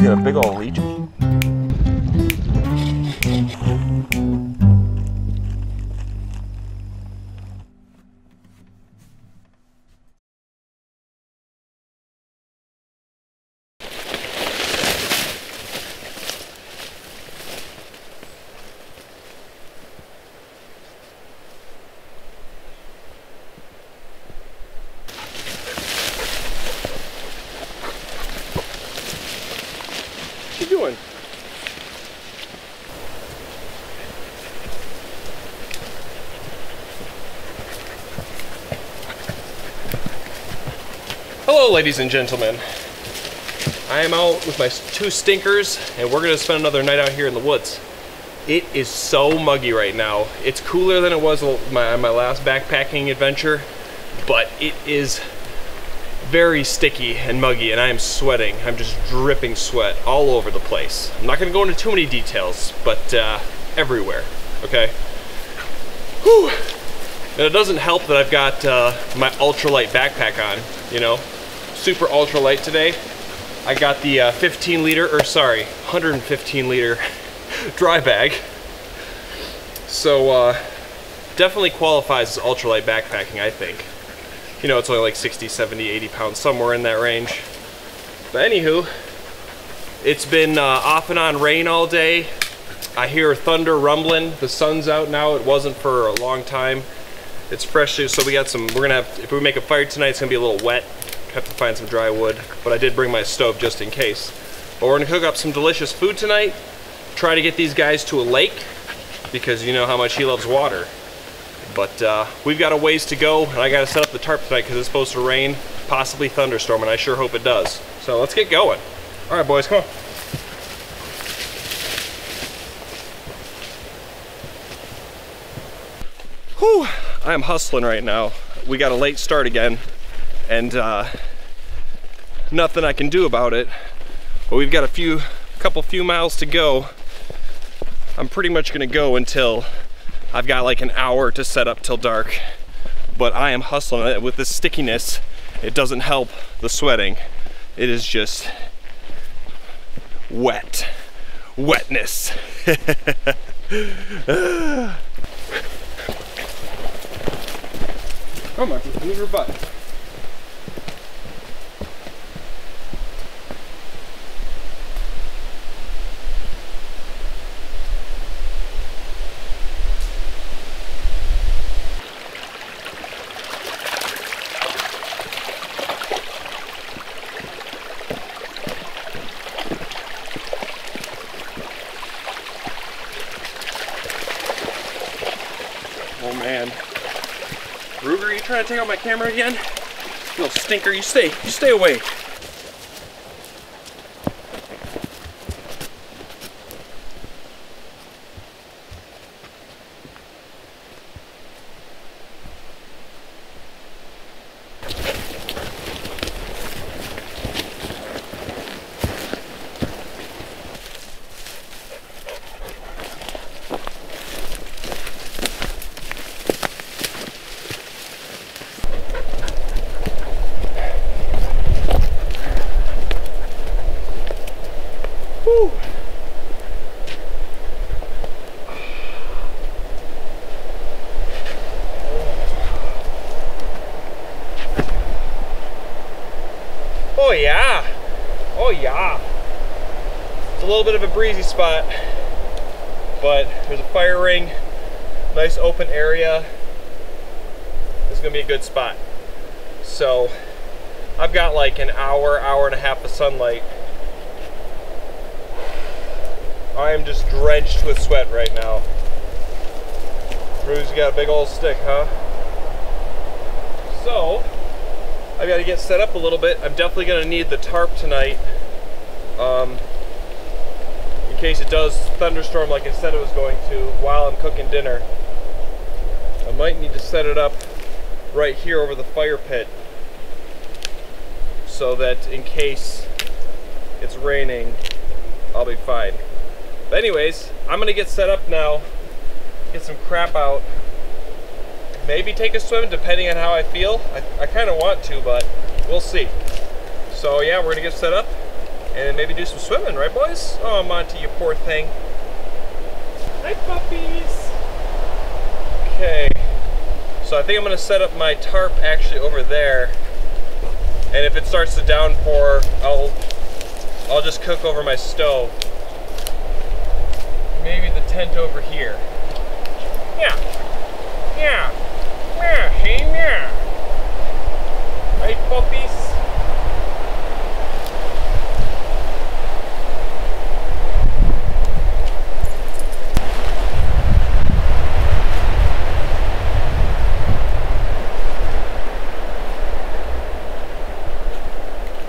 You got a big old leech. What you doing? Hello, ladies and gentlemen. I am out with my two stinkers, and we're gonna spend another night out here in the woods. It is so muggy right now. It's cooler than it was on my last backpacking adventure, but it is very sticky and muggy, and I am sweating. I'm just dripping sweat all over the place. I'm not gonna go into too many details, but everywhere, okay? Whew. And it doesn't help that I've got my ultralight backpack on, you know? Super ultralight today. I got the 115 liter dry bag. So definitely qualifies as ultralight backpacking, I think. You know, it's only like 60, 70, 80 pounds, somewhere in that range. But anywho, it's been off and on rain all day. I hear thunder rumbling. The sun's out now. It wasn't for a long time. It's fresh, so we got some, we're gonna have, if we make a fire tonight, it's gonna be a little wet. Have to find some dry wood, but I did bring my stove just in case. But we're gonna cook up some delicious food tonight. Try to get these guys to a lake, because you know how much he loves water. But we've got a ways to go, and I gotta set up the tarp tonight because it's supposed to rain, possibly thunderstorm, and I sure hope it does. So let's get going. All right, boys, come on. Whew, I am hustling right now. We got a late start again, and nothing I can do about it. But we've got a few miles to go. I'm pretty much gonna go until I've got like an hour to set up till dark, but I am hustling. With this stickiness, it doesn't help the sweating. It is just wetness. Come on, just move your butt. Oh man. Ruger, you trying to take out my camera again? You little stinker, you stay away. Oh yeah, oh yeah. It's a little bit of a breezy spot, but there's a fire ring, nice open area. This is gonna be a good spot. So I've got like an hour and a half of sunlight. I am just drenched with sweat right now. Drew's got a big old stick, huh? So I've got to get set up a little bit. I'm definitely going to need the tarp tonight, in case it does thunderstorm like I said it was going to while I'm cooking dinner. I might need to set it up right here over the fire pit so that in case it's raining, I'll be fine. But anyways, I'm going to get set up now, get some crap out. Maybe take a swim depending on how I feel. I kind of want to, but we'll see. So yeah, we're gonna get set up And then maybe do some swimming, right boys? Oh, Monty, you poor thing. Hi, puppies. Okay. So I think I'm gonna set up my tarp actually over there. And if it starts to downpour, I'll just cook over my stove. Maybe the tent over here. Yeah. Yeah. Yeah, see? Yeah. Right, puppies?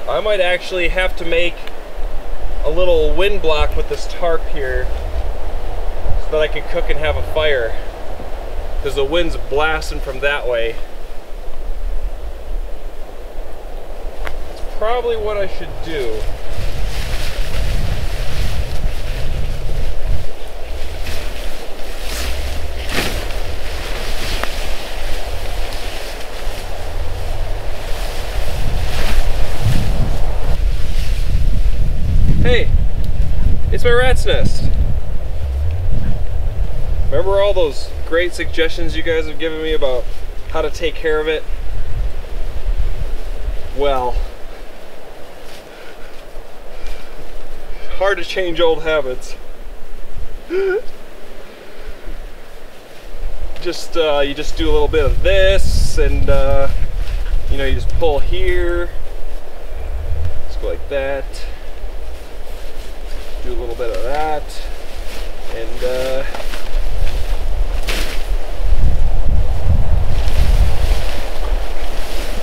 I might actually have to make a little wind block with this tarp here so that I can cook and have a fire, because the wind's blasting from that way. It's probably what I should do. Hey, it's my rat's nest. Remember all those great suggestions you guys have given me about how to take care of it? Well, hard to change old habits. You just do a little bit of this, and you know, you just pull here. Just go like that. Do a little bit of that, and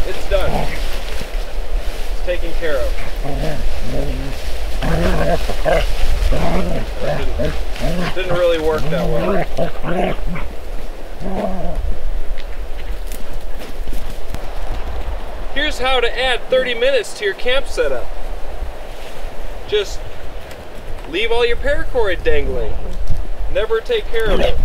it's done. It's taken care of. Didn't really work that well. Here's how to add 30 minutes to your camp setup. Just leave all your paracord dangling. Never take care of it.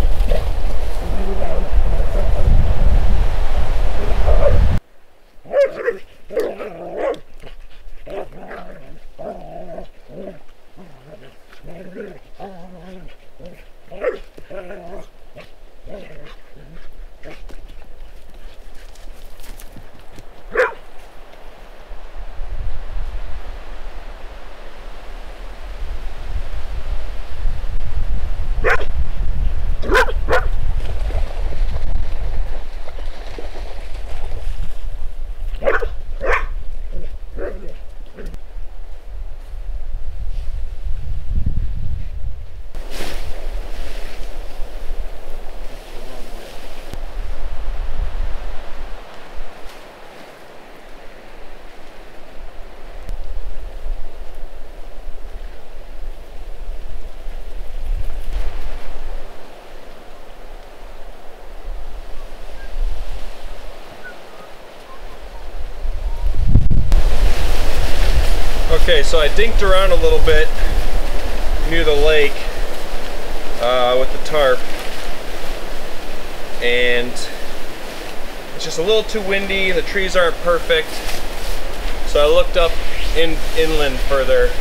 Okay, so I dinked around a little bit near the lake with the tarp, and it's just a little too windy and the trees aren't perfect. So I looked up inland further,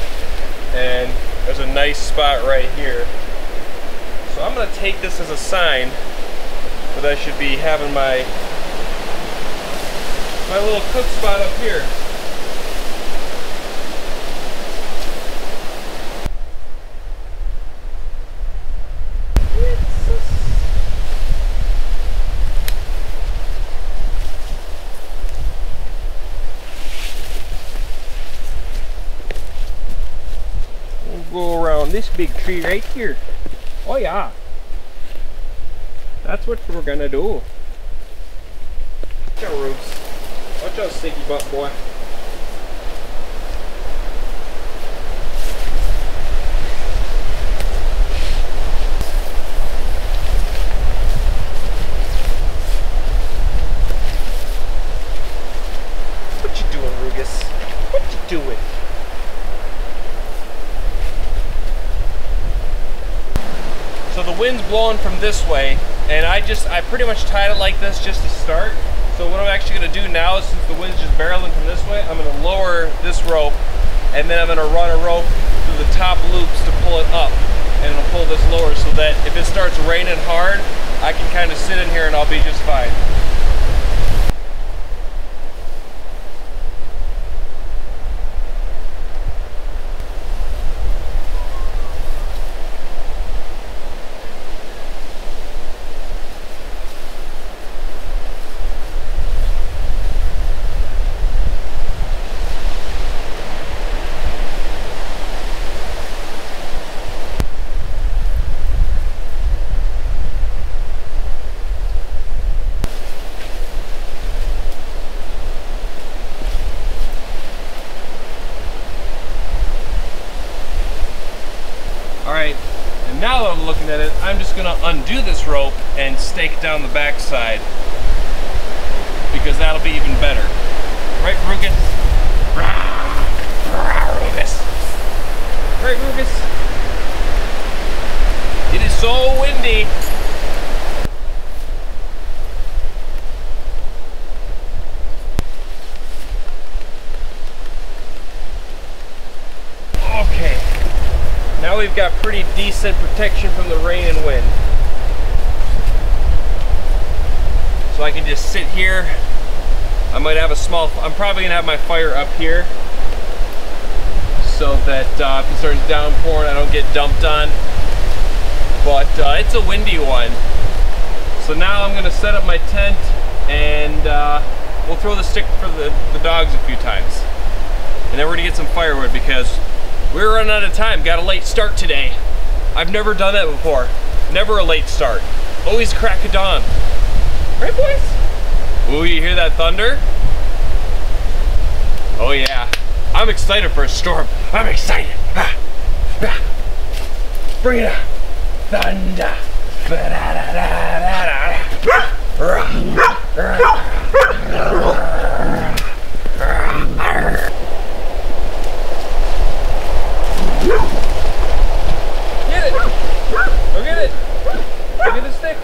and there's a nice spot right here. So I'm going to take this as a sign that I should be having my little cook spot up here. Go around this big tree right here. Oh yeah, that's what we're gonna do. Watch out, Rubes. Watch out, stinky butt boy. What you doing, Rugus? What you doing? So the wind's blowing from this way, and I pretty much tied it like this just to start. So what I'm actually going to do now is, since the wind's just barreling from this way, I'm going to lower this rope and then I'm gonna run a rope through the top loops to pull it up, and it'll pull this lower so that if it starts raining hard, I can kind of sit in here and I'll be just fine. Alright, and now that I'm looking at it, I'm just gonna undo this rope and stake down the backside, because that'll be even better. Right, Rugus? Rugus. Right, Rugus? It is so windy. Okay. Now we've got pretty decent protection from the rain and wind. So I can just sit here. I might have a small, I'm probably gonna have my fire up here so that if it starts downpouring, I don't get dumped on. But it's a windy one. So now I'm gonna set up my tent and we'll throw the stick for the dogs a few times. And then we're gonna get some firewood because we're running out of time. Got a late start today. I've never done that before. Never a late start. Always crack of dawn. Right, boys? Ooh, you hear that thunder? Oh yeah. I'm excited for a storm. I'm excited. Bring it on. Thunder. Get it! Go get it! Go get the stick!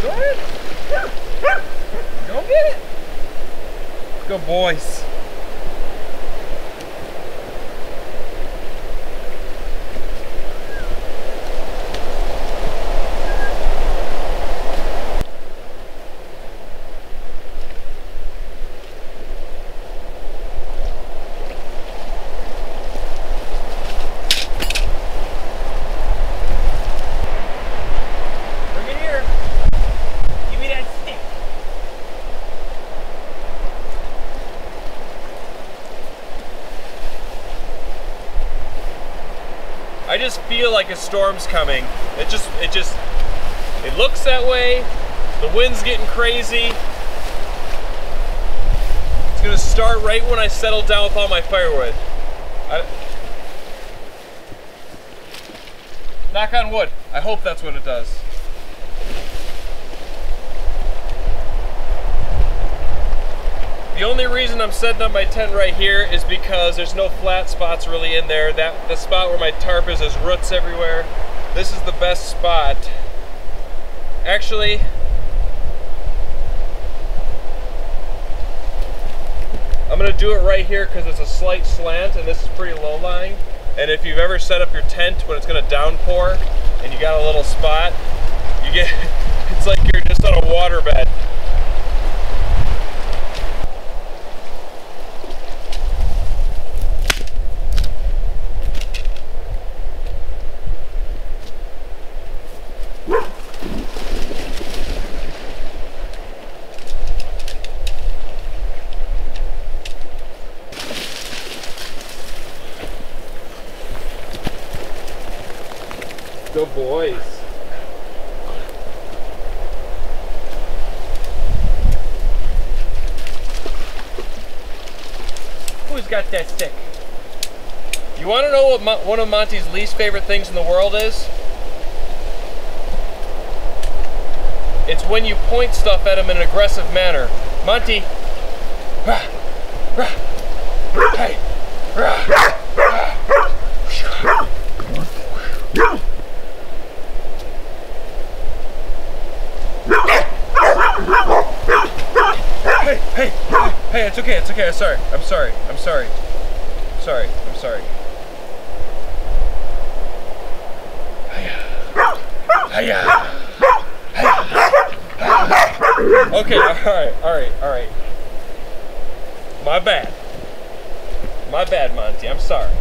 Go ahead! Go get it! Good boys! I just feel like a storm's coming. It looks that way. The wind's getting crazy. It's gonna start right when I settle down with all my firewood. Knock on wood. I hope that's what it does. The only reason I'm setting up my tent right here is because there's no flat spots really in there. The spot where my tarp is, there's roots everywhere. This is the best spot. Actually, I'm gonna do it right here because it's a slight slant and this is pretty low lying. And if you've ever set up your tent when it's gonna downpour and you got a little spot, you get, it's like you're just on a waterbed. Good boys. Who's got that stick? You want to know what one of Monty's least favorite things in the world is? It's when you point stuff at him in an aggressive manner. Monty. Hey. Hey, it's okay, I'm sorry. sorry. Okay, all right. My bad. My bad, Monty, I'm sorry.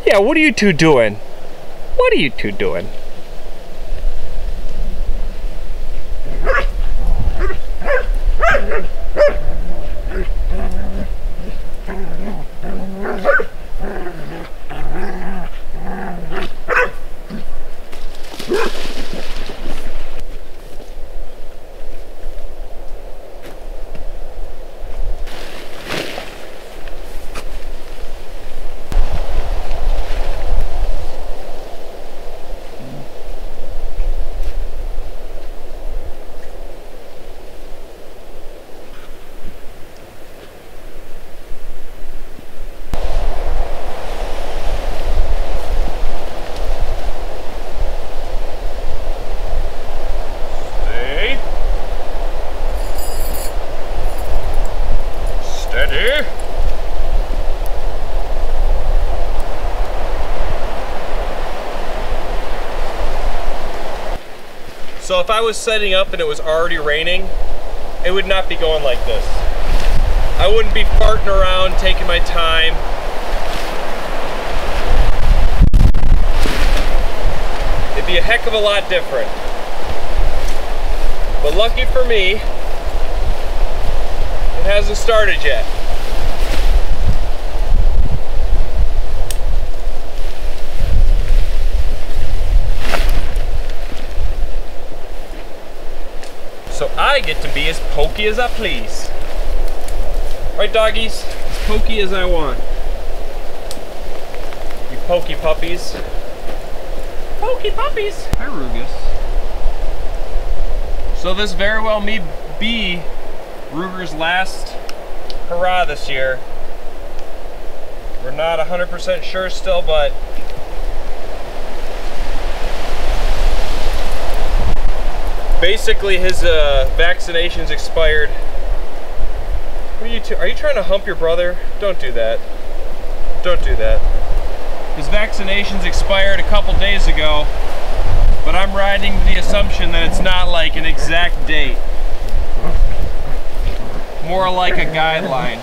Yeah, what are you two doing? What are you two doing? So if I was setting up and it was already raining, it would not be going like this. I wouldn't be farting around, taking my time. It'd be a heck of a lot different. But lucky for me, it hasn't started yet. So I get to be as pokey as I please. Right, doggies? As pokey as I want. You pokey puppies. Pokey puppies! Hi, Rugus. So this very well may be Ruger's last hurrah this year. We're not 100% sure still, but basically his vaccination's expired. What are you trying to hump your brother? Don't do that. Don't do that. His vaccination's expired a couple days ago, but I'm riding the assumption that it's not like an exact date. More like a guideline.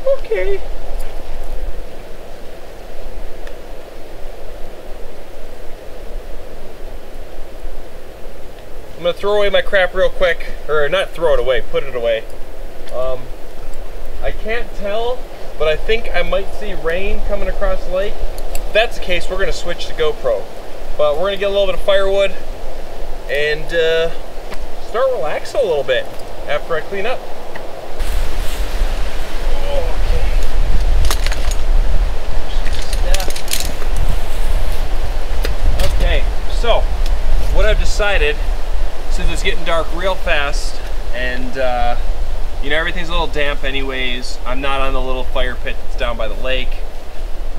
Okay. I'm gonna throw away my crap real quick, or not throw it away, put it away. I can't tell, but I think I might see rain coming across the lake. If that's the case, we're gonna switch to GoPro. But we're gonna get a little bit of firewood and start relaxing a little bit after I clean up. Okay, so what I've decided, since it's getting dark real fast and you know, everything's a little damp anyways, I'm not on the little fire pit that's down by the lake,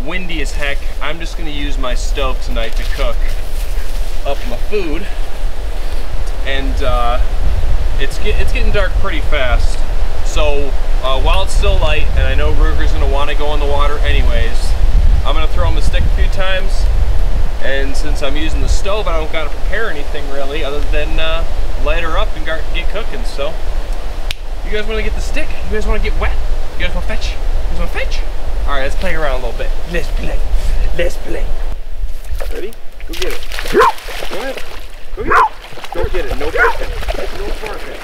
windy as heck, I'm just going to use my stove tonight to cook up my food. And it's getting dark pretty fast. So while it's still light, and I know Ruger's gonna want to go in the water anyways, I'm gonna throw him a stick a few times. And since I'm using the stove, I don't gotta prepare anything really other than light her up and get cooking. So, you guys wanna get the stick? You guys wanna get wet? You guys wanna fetch? You guys wanna fetch? All right, let's play around a little bit. Let's play. Let's play. Ready? Go get it. Go ahead. Go get it. Go get it. No barking. No barking.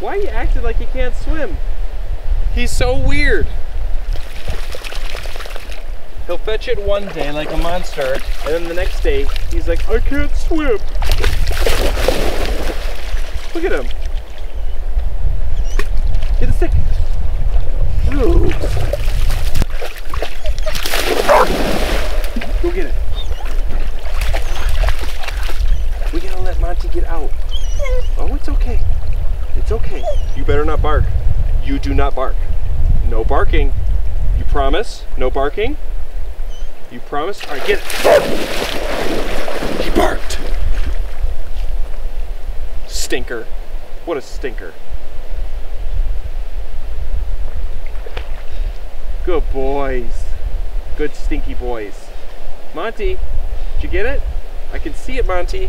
Why are you acting like you can't swim? He's so weird. He'll fetch it one day like a monster, and then the next day he's like, I can't swim. Look at him. Get the stick. Ooh. Go get it. We gotta let Monty get out. Oh, it's okay. It's okay. You better not bark. You do not bark. No barking. You promise? No barking? You promise? All right, get it. He barked. Stinker. What a stinker. Good boys. Good stinky boys. Monty, did you get it? I can see it, Monty.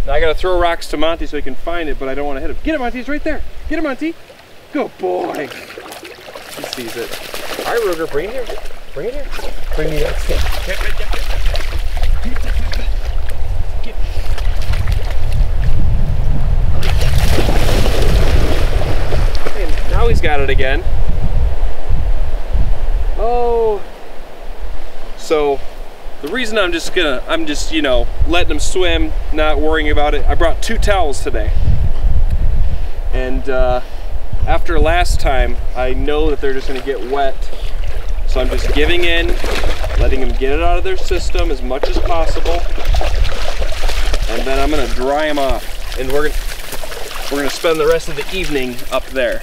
Now I gotta throw rocks to Monty so he can find it, but I don't want to hit him. Get it, Monty, it's right there. Get it, Monty. Good boy. He sees it. All right, Ruger, bring it here. Bring it here. Bring me that stick. Get. Okay, now he's got it again. Oh. So, the reason I'm just, you know, letting them swim, not worrying about it. I brought 2 towels today. And after last time, I know that they're just gonna get wet. So I'm just giving in, letting them get it out of their system as much as possible. And then I'm gonna dry them off. And we're gonna spend the rest of the evening up there.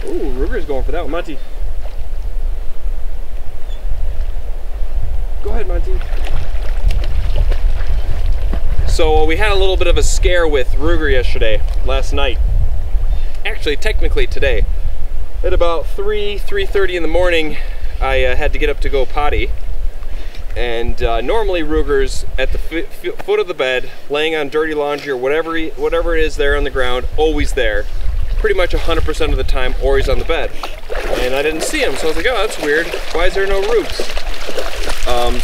Ooh, Ruger's going for that one, Monty. Go ahead, Monty. So we had a little bit of a scare with Ruger yesterday, last night. Actually, technically today. At about 3:30 in the morning, I had to get up to go potty. And normally Ruger's at the foot of the bed, laying on dirty laundry or whatever it is there on the ground, always there. Pretty much 100% of the time, or he's on the bed. And I didn't see him, so I was like, oh, that's weird. Why is there no roofs?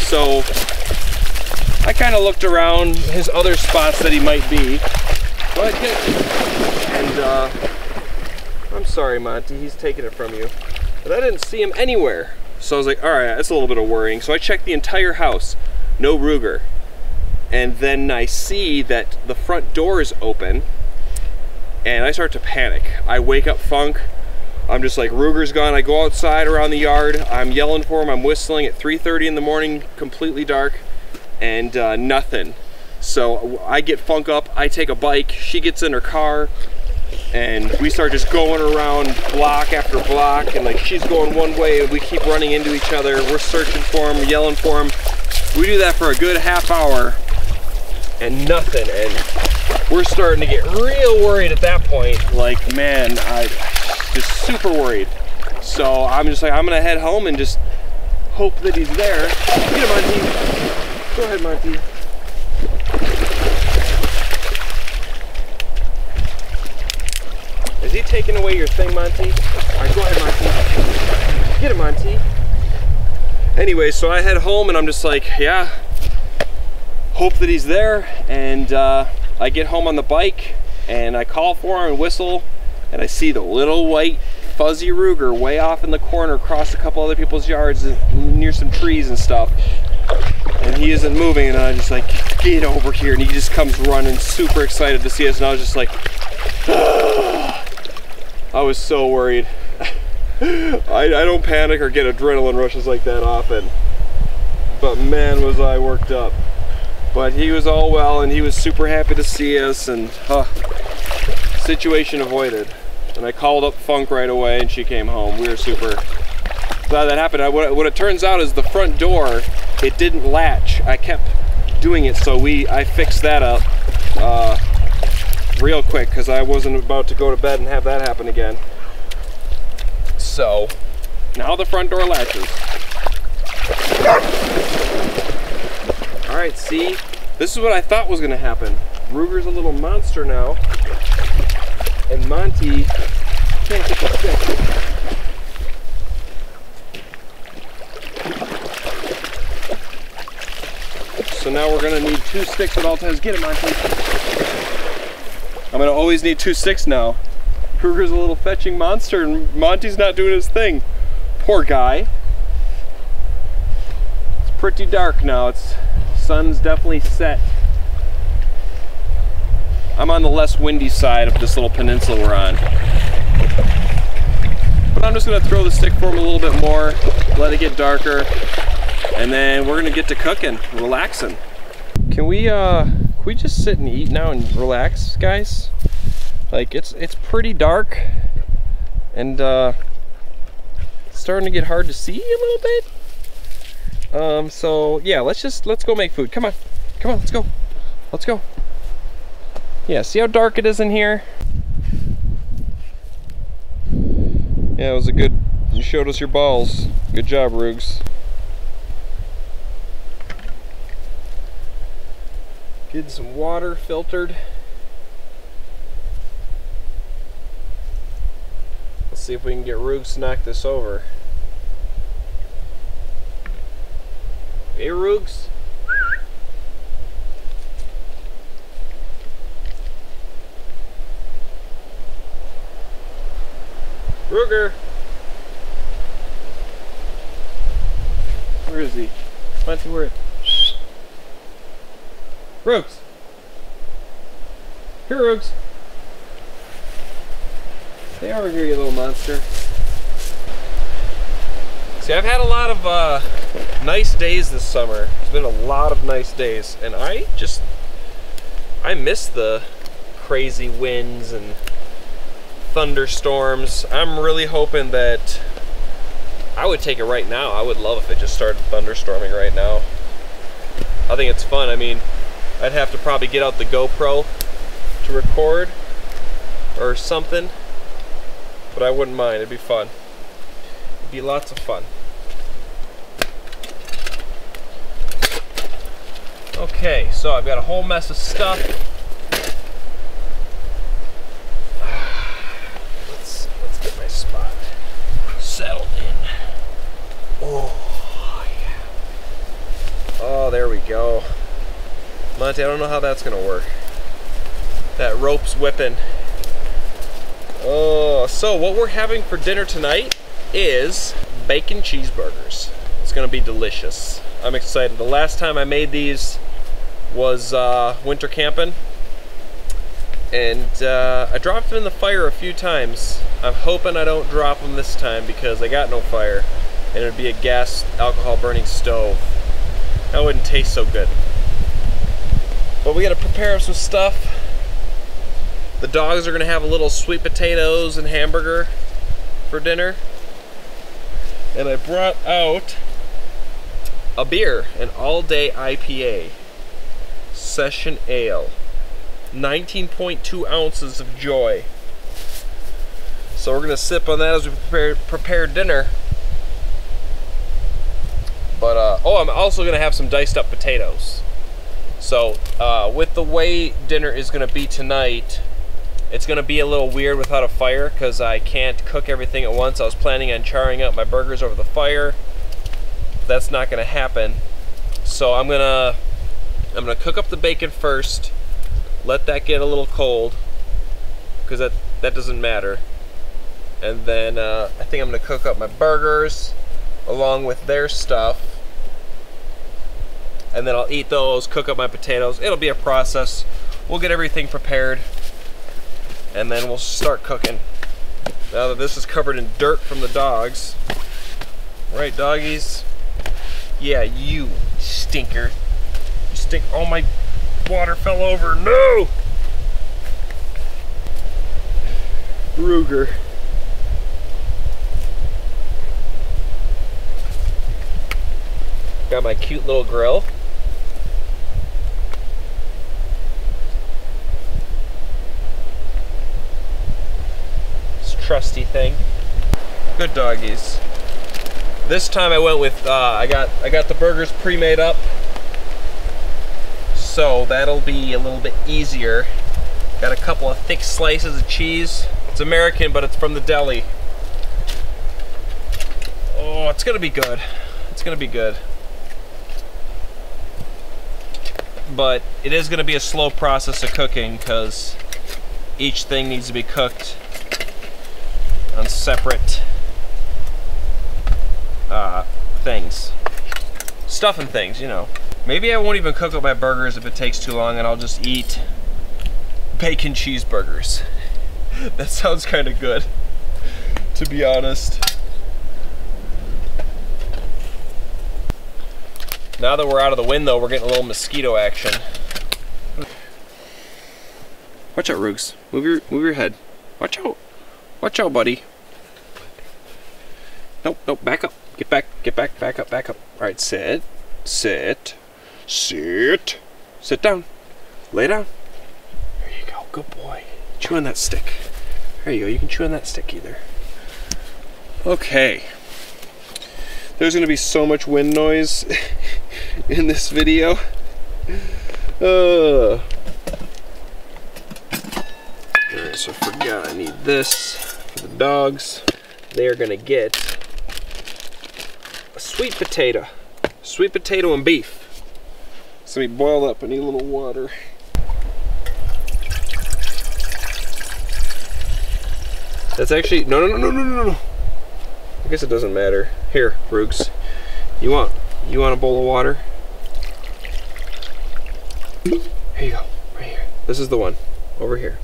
So I kind of looked around his other spots that he might be. But and I'm sorry, Monty, he's taking it from you. But I didn't see him anywhere. So I was like, all right, that's a little bit of worrying. So I checked the entire house, no Ruger. And then I see that the front door is open, and I start to panic. I wake up Funk. I'm just like, Ruger's gone. I go outside around the yard. I'm yelling for him. I'm whistling at 3:30 in the morning, completely dark, and nothing. So I get Funk up. I take a bike. She gets in her car, and we start just going around block after block, and like she's going one way, and we keep running into each other. We're searching for him, yelling for him. We do that for a good half hour, and nothing. And we're starting to get real worried at that point. Like, man, I just super worried. So I'm just like, I'm gonna head home and just hope that he's there. Get him, Monty. Go ahead, Monty. Is he taking away your thing, Monty? All right, go ahead, Monty. Get him, Monty. Anyway, so I head home and I'm just like, yeah, hope that he's there. And I get home on the bike and I call for him and whistle, and I see the little white fuzzy Ruger way off in the corner across a couple other people's yards near some trees and stuff. and he isn't moving, and I just like, get over here, and he just comes running, super excited to see us, and I was just like, ah. I was so worried. I don't panic or get adrenaline rushes like that often, but man was I worked up. But he was all well, and he was super happy to see us, and situation avoided. And I called up Funk right away, and she came home. We were super glad that happened. What it turns out is the front door, it didn't latch. I kept doing it, so I fixed that up real quick, because I wasn't about to go to bed and have that happen again. So now the front door latches. All right, see, this is what I thought was gonna happen. Ruger's a little monster now, and Monty can't get the stick. So now we're gonna need 2 sticks at all times. Get it, Monty. I'm gonna always need 2 sticks now. Ruger's a little fetching monster, and Monty's not doing his thing. Poor guy. It's pretty dark now. Sun's definitely set. I'm on the less windy side of this little peninsula we're on. But I'm just gonna throw the stick for him a little bit more, let it get darker, and then we're gonna get to cooking, relaxing. Can we just sit and eat now and relax, guys? Like, it's pretty dark, and it's starting to get hard to see a little bit. So yeah, let's go make food. Come on, let's go. Yeah, see how dark it is in here? Yeah, it was you showed us your balls. Good job, Rugs. Getting some water filtered. Let's see if we can get Rugs to knock this over. Hey, Rugs. Ruger. Where is he? Monty, where? Rugs. Here, Rugs. Stay over here, you little monster. See, I've had a lot of nice days this summer. It's been a lot of nice days, and I miss the crazy winds and thunderstorms. I'm really hoping that I would take it right now. I would love if it just started thunderstorming right now. I think it's fun. I mean, I'd have to probably get out the GoPro to record or something, but I wouldn't mind. It'd be fun. It'd be lots of fun. Okay, so I've got a whole mess of stuff. Let's get my spot settled in. Oh yeah. Oh, there we go. Monty, I don't know how that's gonna work. That rope's whipping. Oh, so what we're having for dinner tonight is bacon cheeseburgers. It's gonna be delicious. I'm excited. The last time I made these was winter camping, and I dropped them in the fire a few times. I'm hoping I don't drop them this time because I got no fire, and it'd be a gas alcohol burning stove. That wouldn't taste so good. But we gotta prepare some stuff. The dogs are gonna have a little sweet potatoes and hamburger for dinner. And I brought out a beer, an all-day IPA, Session Ale, 19.2 ounces of joy. So we're gonna sip on that as we prepare dinner. But oh, I'm also gonna have some diced up potatoes. So with the way dinner is gonna be tonight, it's gonna be a little weird without a fire because I can't cook everything at once. I was planning on charring up my burgers over the fire. That's not gonna happen. So I'm gonna cook up the bacon first, let that get a little cold, because that doesn't matter. And then I think I'm gonna cook up my burgers along with their stuff. and then I'll eat those, cook up my potatoes. It'll be a process. We'll get everything prepared, and then we'll start cooking. Now that this is covered in dirt from the dogs. Right, doggies? Yeah, you stinker. You stink. Oh, my water fell over. No! Ruger. Got my cute little grill. This trusty thing. Good doggies. This time I went with I got the burgers pre-made up, so that'll be a little bit easier. Got a couple of thick slices of cheese. It's American, but it's from the deli. Oh, it's gonna be good. It's gonna be good. But it is gonna be a slow process of cooking because each thing needs to be cooked on separate things. Stuff and things, you know. Maybe I won't even cook up my burgers if it takes too long, and I'll just eat bacon cheeseburgers. That sounds kind of good, to be honest. Now that we're out of the wind, though, we're getting a little mosquito action. Watch out, Roogs. Move your head. Watch out. Watch out, buddy. Nope, nope, back up. Get back, back up, back up. All right, sit, sit, sit. Sit down. Lay down. There you go, good boy. Chew on that stick. There you go, you can chew on that stick either. Okay. There's gonna be so much wind noise in this video. Alright, so I forgot I need this for the dogs. They are gonna get a sweet potato and beef. It's gonna be boiled up. I need a little water. That's actually no. I guess it doesn't matter. Here, Roogs. You want a bowl of water? Here you go, right here. This is the one, over here.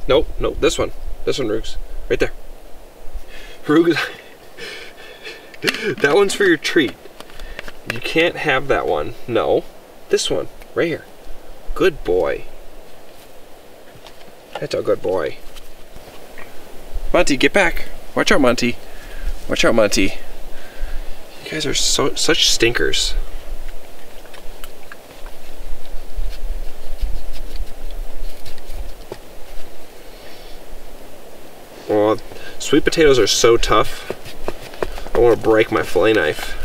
Nope, this one, Roogs, right there. Roogs, that one's for your treat. You can't have that one. No, this one, right here. Good boy. That's a good boy. Monty, get back. Watch out, Monty. Watch out, Monty. You guys are such stinkers. Oh, sweet potatoes are so tough. I want to break my fillet knife.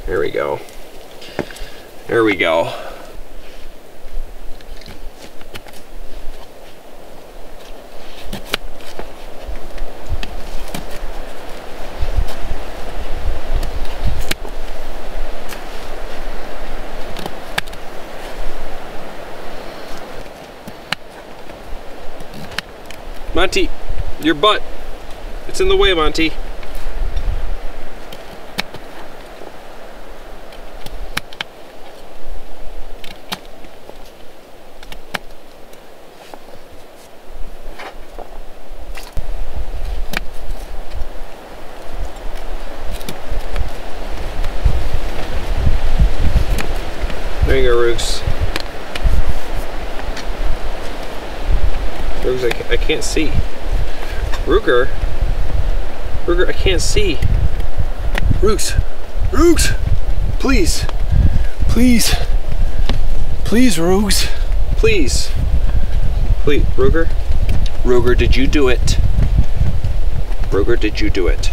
There we go. There we go. Monty, your butt. It's in the way, Monty. There you go, Roogs. Roogs, I can't see. Ruger, I can't see. Roogs, please, Roogs, please, Ruger, did you do it? Ruger, did you do it?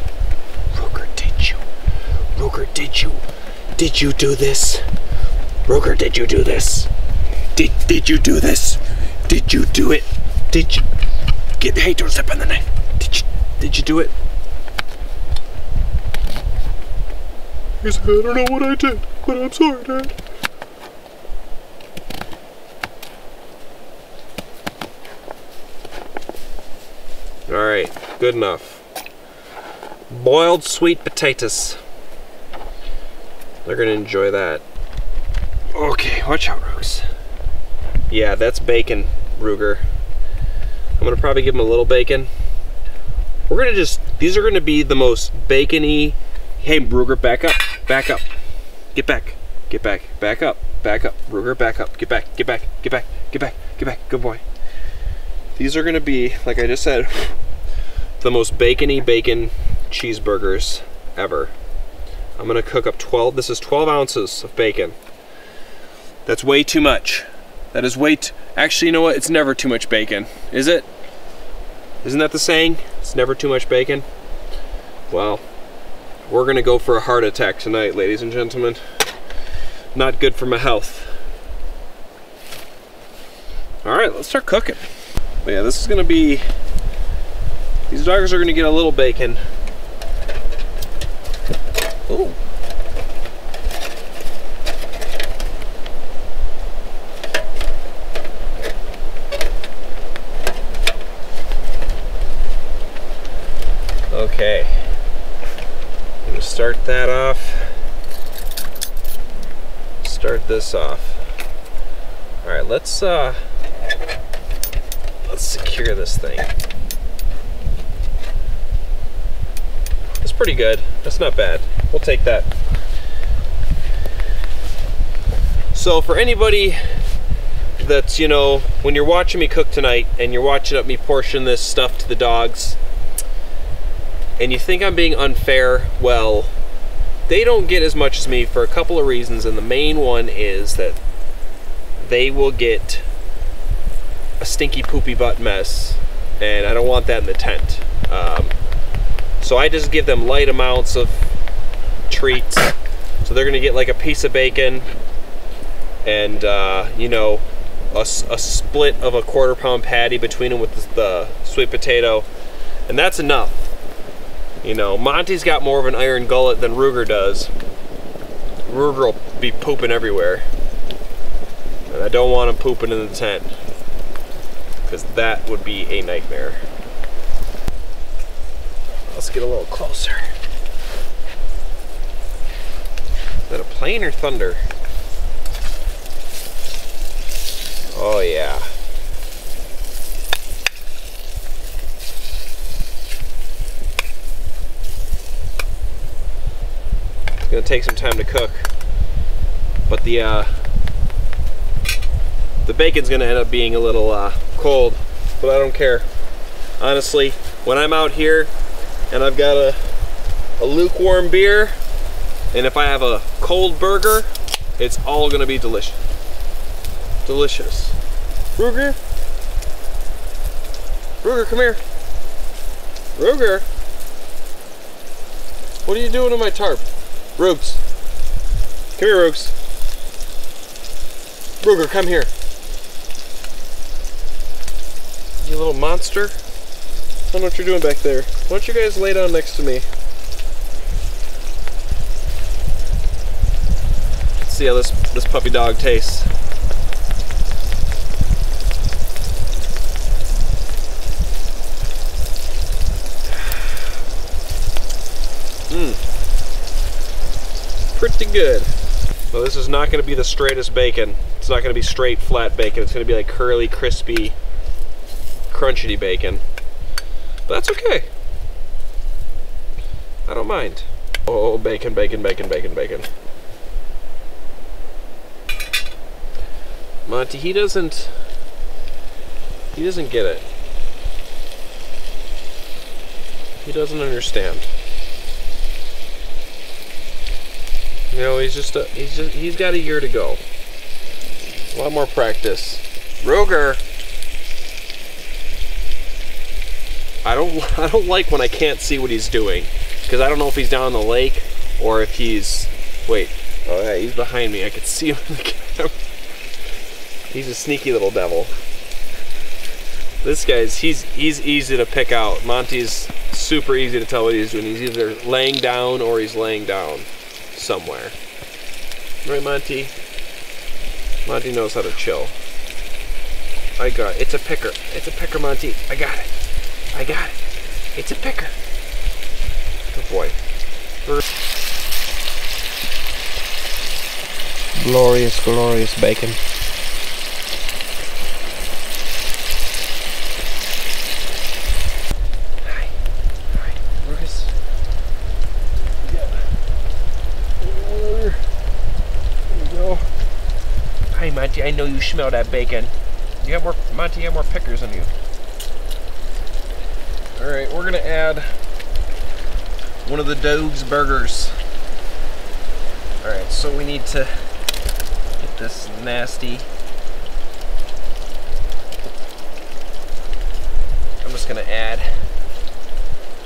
Did you do this? Ruger, did you do this? Did you do this? Did you do it? Did you? Hey, don't step on the knife. Did you do it? I don't know what I did, but I'm sorry, Dad. Alright, good enough. Boiled sweet potatoes. They're gonna enjoy that. Okay, watch out, Rooks. Yeah, that's bacon, Ruger. I'm gonna probably give him a little bacon. We're gonna just, these are gonna be the most bacon-y. Hey, Ruger, back up, back up. Get back, get back, back up, Ruger, back up, get back, get back, get back, get back, get back, good boy. These are gonna be, like I just said, the most bacon-y bacon cheeseburgers ever. I'm gonna cook up 12, this is 12 ounces of bacon. That's way too much. That is way too, actually, you know what? It's never too much bacon, is it? Isn't that the saying? It's never too much bacon? Well, we're gonna go for a heart attack tonight, ladies and gentlemen. Not good for my health. All right, let's start cooking. But yeah, this is gonna be, these dogs are gonna get a little bacon. Ooh. Okay, I'm gonna start that off. Start this off. All right, let's secure this thing. That's pretty good. That's not bad. We'll take that. So for anybody that's, you know, when you're watching me cook tonight and you're watching me portion this stuff to the dogs, and you think I'm being unfair, well, they don't get as much as me for a couple of reasons, and the main one is that they will get a stinky poopy butt mess, and I don't want that in the tent. So I just give them light amounts of treats. So they're gonna get like a piece of bacon and you know, a split of a 1/4 pound patty between them with the sweet potato, and that's enough. You know, Monty's got more of an iron gullet than Ruger does. Ruger will be pooping everywhere. And I don't want him pooping in the tent, because that would be a nightmare. Let's get a little closer. Is that a plane or thunder? Oh yeah. It's gonna take some time to cook, but the bacon's gonna end up being a little cold, but I don't care. Honestly, when I'm out here and I've got a lukewarm beer, and if I have a cold burger, it's all gonna be delicious. Delicious. Ruger? Ruger, come here. Ruger? What are you doing to my tarp? Roogs. Come here, Roogs. Ruger, come here. You little monster. I don't know what you're doing back there. Why don't you guys lay down next to me? Let's see how this puppy dog tastes. Pretty good. Well, this is not going to be the straightest bacon. It's not going to be straight, flat bacon. It's going to be like curly, crispy, crunchy bacon. But that's okay. I don't mind. Oh, bacon, bacon, bacon, bacon, bacon. Monty, he doesn't get it. He doesn't understand. You know, he's got a year to go. A lot more practice. Ruger. I don't like when I can't see what he's doing, because I don't know if he's down the lake or if he's, wait, oh yeah, he's behind me. I can see him in the camera. He's a sneaky little devil. This guy's, he's easy to pick out. Monty's super easy to tell what he's doing. He's either laying down or he's laying down somewhere. Right, Monty? Monty knows how to chill. I got it. It's a picker. It's a picker, Monty. I got it. I got it. It's a picker. Good boy. Glorious, glorious bacon. Hi. Hi, Lucas. Yeah. There we go. Hi, Monty. I know you smell that bacon. You got more, Monty, you got more pickers than you. Alright, we're gonna add one of the Doug's burgers. Alright, so we need to get this nasty. I'm just gonna add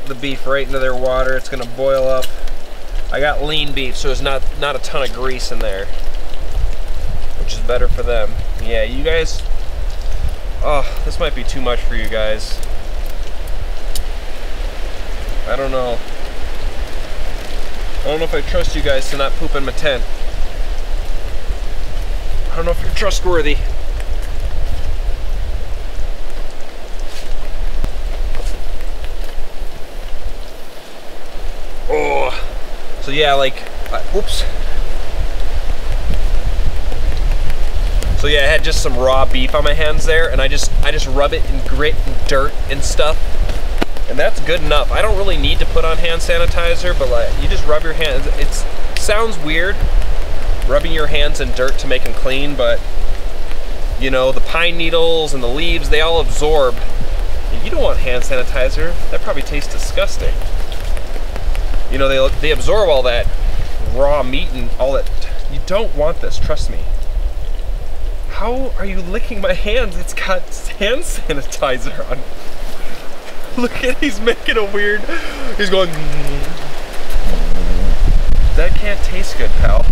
the beef right into their water. It's gonna boil up. I got lean beef, so there's not a ton of grease in there, which is better for them. Yeah, you guys, oh, this might be too much for you guys. I don't know. I don't know if I trust you guys to not poop in my tent. I don't know if you're trustworthy. Oh. So yeah, like, whoops. So yeah, I had just some raw beef on my hands there, and I just rub it in grit and dirt and stuff. And that's good enough. I don't really need to put on hand sanitizer, but like, you just rub your hands. It sounds weird, rubbing your hands in dirt to make them clean, but you know, the pine needles and the leaves, they all absorb. You don't want hand sanitizer. That probably tastes disgusting. You know, they absorb all that raw meat and all that. You don't want this, trust me. How are you licking my hands? It's got hand sanitizer on. Look at, he's making a weird, he's going, that can't taste good, pal.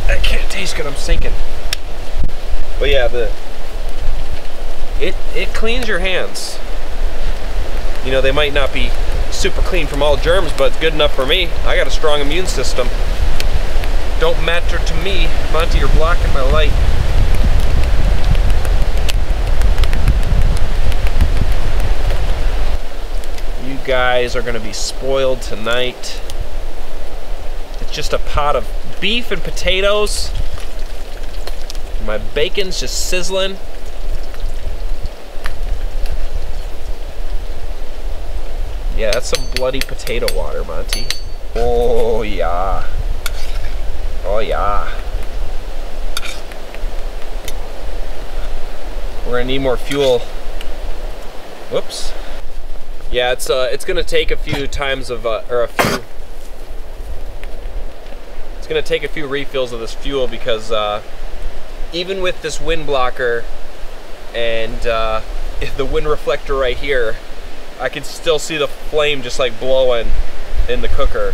That can't taste good, I'm sinking. But yeah, it cleans your hands. You know, they might not be super clean from all germs, but it's good enough for me. I got a strong immune system. Don't matter to me. Monty, you're blocking my light. You guys are gonna be spoiled tonight. It's just a pot of beef and potatoes. My bacon's just sizzling. Yeah, that's some bloody potato water, Monty. Oh yeah. Oh yeah. We're gonna need more fuel. Whoops. Yeah, it's gonna take a few times of it's gonna take a few refills of this fuel because even with this wind blocker and the wind reflector right here, I can still see the flame just like blowing in the cooker.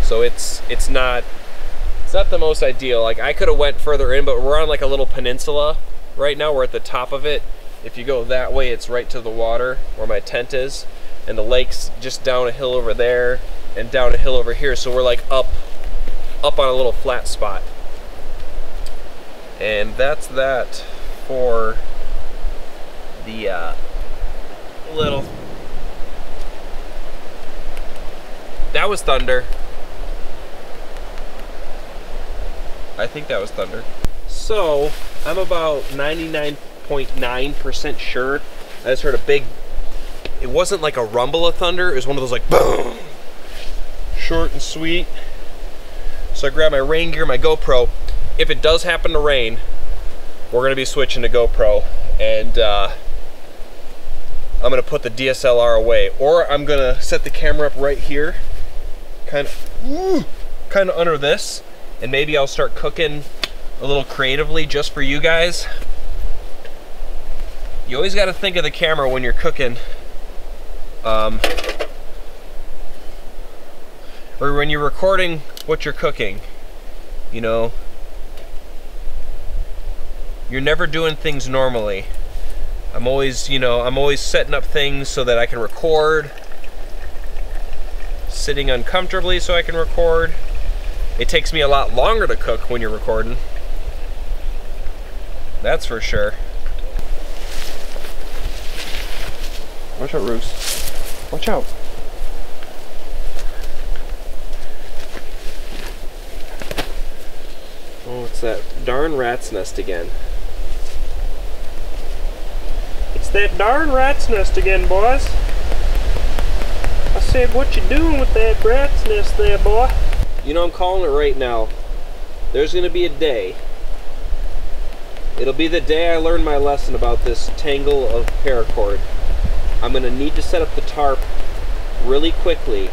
So it's not the most ideal. Like, I could have went further in, but we're on like a little peninsula right now. We're at the top of it. If you go that way, it's right to the water where my tent is, and the lake's just down a hill over there and down a hill over here. So we're like up on a little flat spot. And that's that for the little. That was thunder. I think that was thunder. So I'm about 99.9% sure I just heard a big, it wasn't like a rumble of thunder, it was one of those like boom, short and sweet. So I grabbed my rain gear, my GoPro. If it does happen to rain, we're gonna be switching to GoPro, and I'm gonna put the DSLR away, or I'm gonna set the camera up right here, kind of under this, and maybe I'll start cooking a little creatively just for you guys. You always got to think of the camera when you're cooking, or when you're recording what you're cooking. You know, you're never doing things normally. I'm always, you know, I'm always setting up things so that I can record, sitting uncomfortably so I can record. It takes me a lot longer to cook when you're recording. That's for sure. Watch out, Roos. Watch out. Oh, it's that darn rat's nest again. It's that darn rat's nest again, boys. I said, what you doing with that rat's nest there, boy? You know, I'm calling it right now. There's gonna be a day. It'll be the day I learn my lesson about this tangle of paracord. I'm gonna need to set up the tarp really quickly.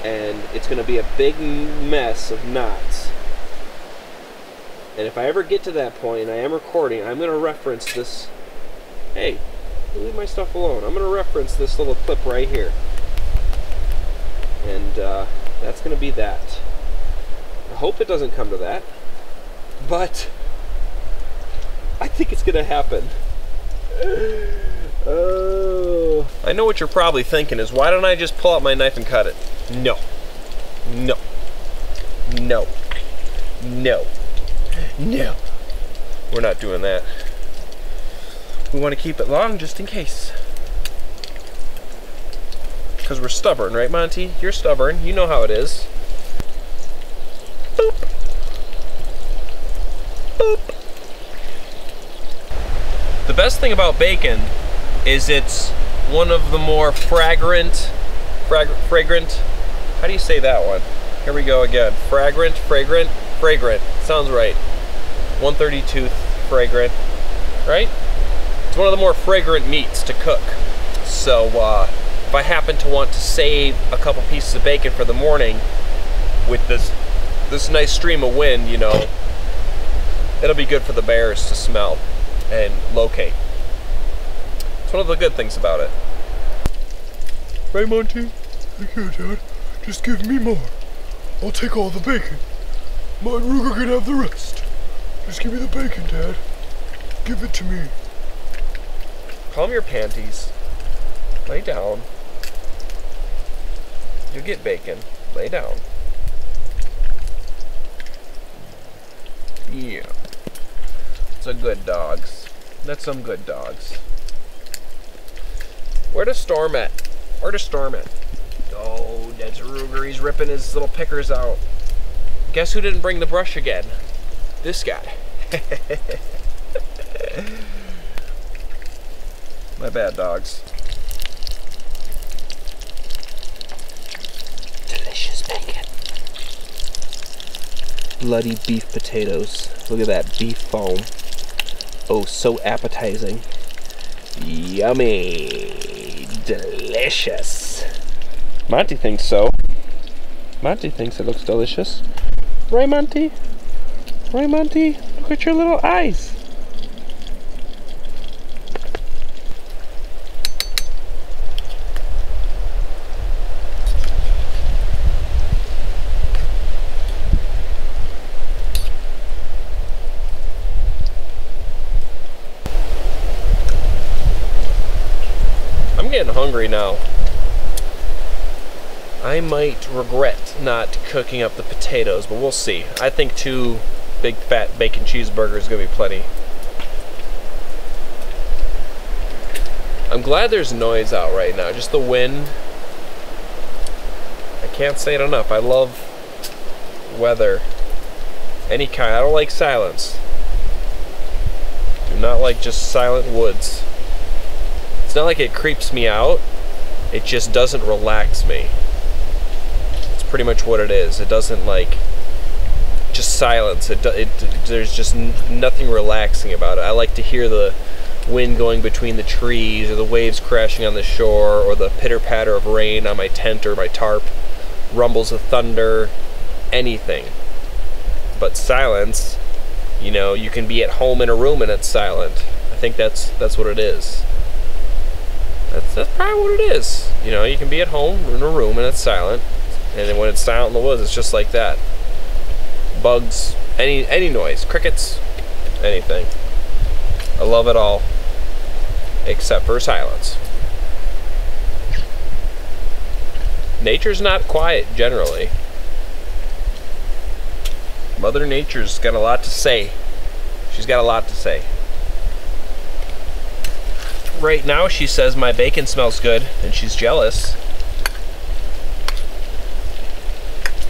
And it's gonna be a big mess of knots. And if I ever get to that point and I am recording, I'm gonna reference this. Hey, leave my stuff alone. I'm gonna reference this little clip right here. And that's gonna be that. I hope it doesn't come to that, but I think it's gonna happen. Oh. I know what you're probably thinking is, why don't I just pull out my knife and cut it? No. No. No. No. No. We're not doing that. We want to keep it long just in case. Because we're stubborn, right, Monty? You're stubborn. You know how it is. Boop. Boop. The best thing about bacon is it's one of the more fragrant, how do you say that one? Here we go again. Fragrant. Sounds right. 132th fragrant, right? It's one of the more fragrant meats to cook. So if I happen to want to save a couple pieces of bacon for the morning with this nice stream of wind, you know, it'll be good for the bears to smell and locate. It's one of the good things about it. Right, Monty? Thank you, Dad. Just give me more. I'll take all the bacon. My and Ruger can have the rest. Just give me the bacon, Dad. Give it to me. Calm your panties. Lay down. You'll get bacon. Lay down. Yeah. It's a good dogs. That's some good dogs. Where to Storm at? Where to Storm at? Oh, that's Ruger. He's ripping his little pickers out. Guess who didn't bring the brush again? This guy. My bad, dogs. Delicious bacon. Bloody beef potatoes. Look at that beef foam. Oh, so appetizing. Yummy. Delicious. Monty thinks so. Monty thinks it looks delicious. Right, Monty? Right, Monty? Look at your little eyes. I'm getting hungry now. I might regret not cooking up the potatoes, but we'll see. I think 2 big fat bacon cheeseburgers is gonna be plenty. I'm glad there's noise out right now, just the wind. I can't say it enough. I love weather. Any kind. I don't like silence. Do not like just silent woods. It's not like it creeps me out. It just doesn't relax me. It's pretty much what it is. It doesn't like just silence. There's just nothing relaxing about it. I like to hear the wind going between the trees, or the waves crashing on the shore, or the pitter-patter of rain on my tent or my tarp, rumbles of thunder, anything. But silence, you know, you can be at home in a room and it's silent. I think that's what it is. That's probably what it is. You know, you can be at home in a room and it's silent, and then when it's silent in the woods, it's just like that. Bugs, any noise, crickets, anything. I love it all, except for silence. Nature's not quiet generally. Mother Nature's got a lot to say. She's got a lot to say. Right now she says my bacon smells good and she's jealous.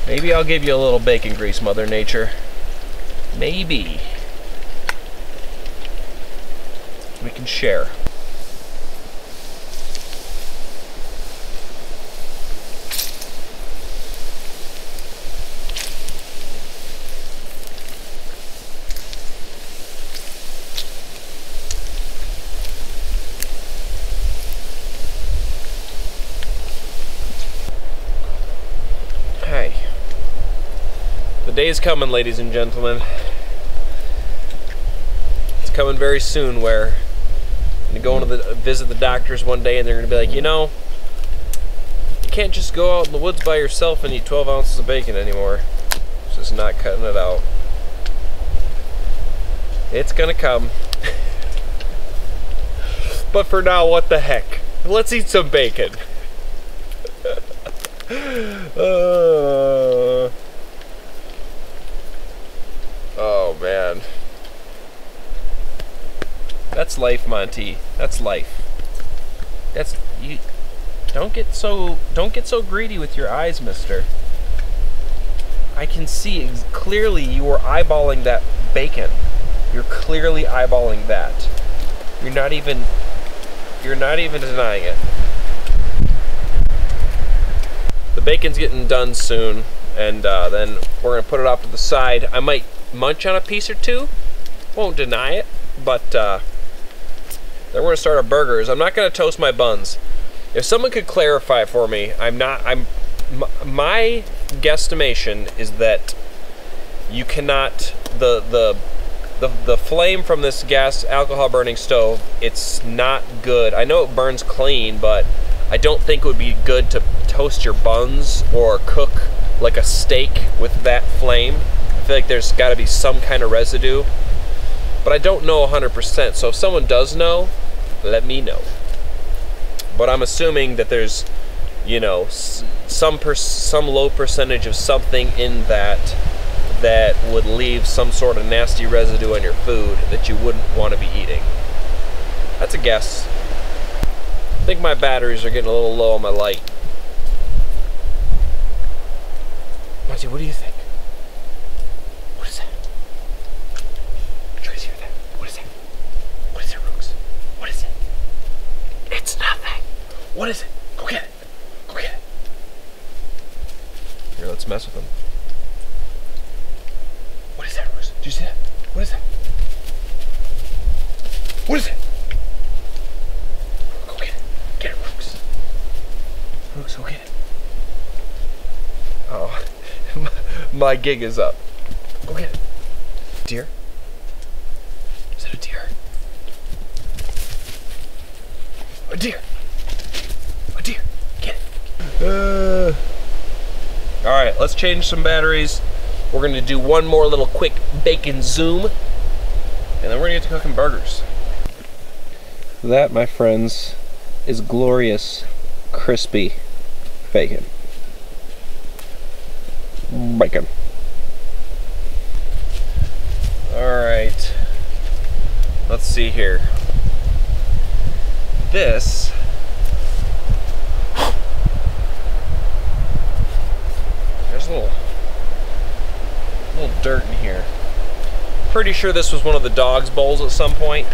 Maybe I'll give you a little bacon grease, Mother Nature. Maybe. We can share. Hey. The day's coming, ladies and gentlemen. It's coming very soon where I'm going to visit the doctors one day and they're going to be like, you know, you can't just go out in the woods by yourself and eat 12 ounces of bacon anymore. It's just not cutting it out. It's going to come. But for now, what the heck? Let's eat some bacon. Oh man, that's life, Monty. That's life. That's you. Don't get so greedy with your eyes, mister. I can see clearly you are eyeballing that bacon. You're clearly eyeballing that. You're not even denying it. The bacon's getting done soon, and then we're gonna put it off to the side. I might munch on a piece or two, won't deny it, but then we're gonna start our burgers. I'm not gonna toast my buns. If someone could clarify for me, my guesstimation is that you cannot, the flame from this gas alcohol burning stove, it's not good. I know it burns clean, but I don't think it would be good to toast your buns or cook like a steak with that flame. I feel like there's got to be some kind of residue, but I don't know 100%. So if someone does know, let me know. But I'm assuming that there's, you know, some low percentage of something in that would leave some sort of nasty residue on your food that you wouldn't want to be eating. That's a guess. I think my batteries are getting a little low on my light. Monty, what do you think? What is that? Tracy, hear that? What is that? What is it, Rooks? What is it? It's nothing. What is it? Go get it. Go get it. Here, let's mess with them. What is that, Rooks? Did you see that? What is that? What is it? Go get it. Get it, Rooks. Rooks, go get it. Oh. My gig is up. Go get it. Deer? Is that a deer? A deer! A deer! Get it! Alright, let's change some batteries. We're gonna do one more little quick bacon zoom, and then we're gonna get to cooking burgers. That, my friends, is glorious, crispy bacon. Bacon. Alright. Let's see here. This there's a little dirt in here. Pretty sure this was one of the dog's bowls at some point.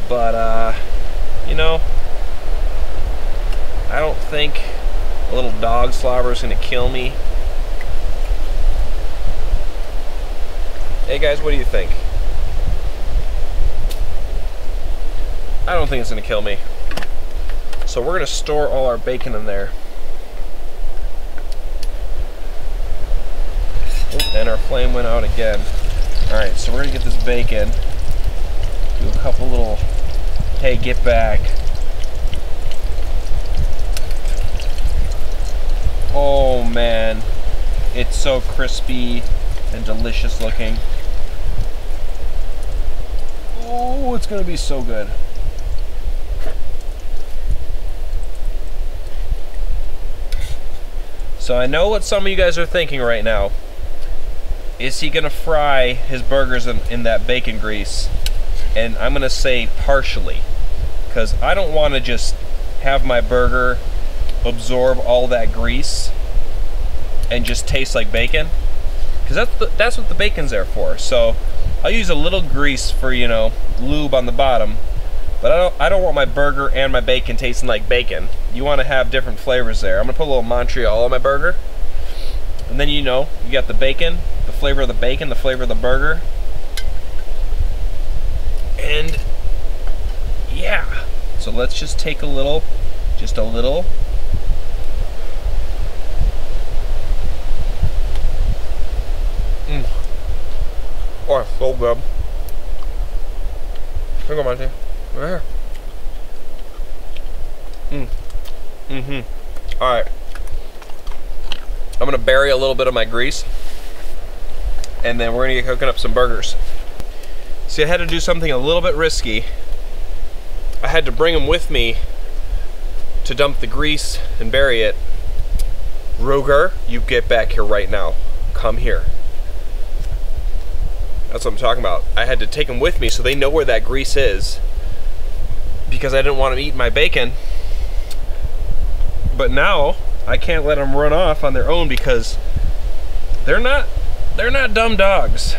But you know, I don't think a little dog slobber is gonna kill me. Hey guys, what do you think? I don't think it's gonna kill me. So we're gonna store all our bacon in there. Oh, and our flame went out again. Alright, so we're gonna get this bacon. Do a couple little, hey, get back. Oh man, it's so crispy and delicious looking. Oh, it's gonna be so good. So I know what some of you guys are thinking right now. Is he gonna fry his burgers in that bacon grease? And I'm gonna say partially, because I don't want to just have my burger absorb all that grease. and just taste like bacon, because that's what the bacon's there for. So I'll use a little grease for, you know, lube on the bottom, but I don't want my burger and my bacon tasting like bacon. You want to have different flavors there. I'm gonna put a little Montreal on my burger, and then, you know, you got the bacon, the flavor of the bacon, the flavor of the burger, and yeah. So let's just take a little, just a little. Oh, it's so good. Here you go, Monty. Right here. Alright. I'm gonna bury a little bit of my grease, and then we're gonna get cooking up some burgers. See, I had to do something a little bit risky. I had to bring them with me to dump the grease and bury it. Ruger, you get back here right now. Come here. That's what I'm talking about. I had to take them with me so they know where that grease is, because I didn't want them eating my bacon. But now I can't let them run off on their own, because they're not dumb dogs.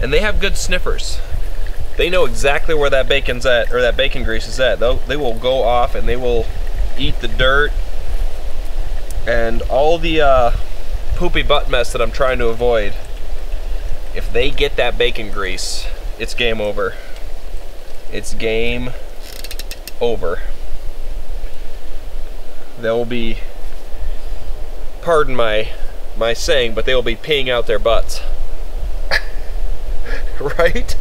And they have good sniffers. They know exactly where that bacon's at, or that bacon grease is at. They will go off and they will eat the dirt and all the poopy butt mess that I'm trying to avoid. If they get that bacon grease, it's game over. It's game over. They'll be, pardon my saying, but they'll be peeing out their butts. Right?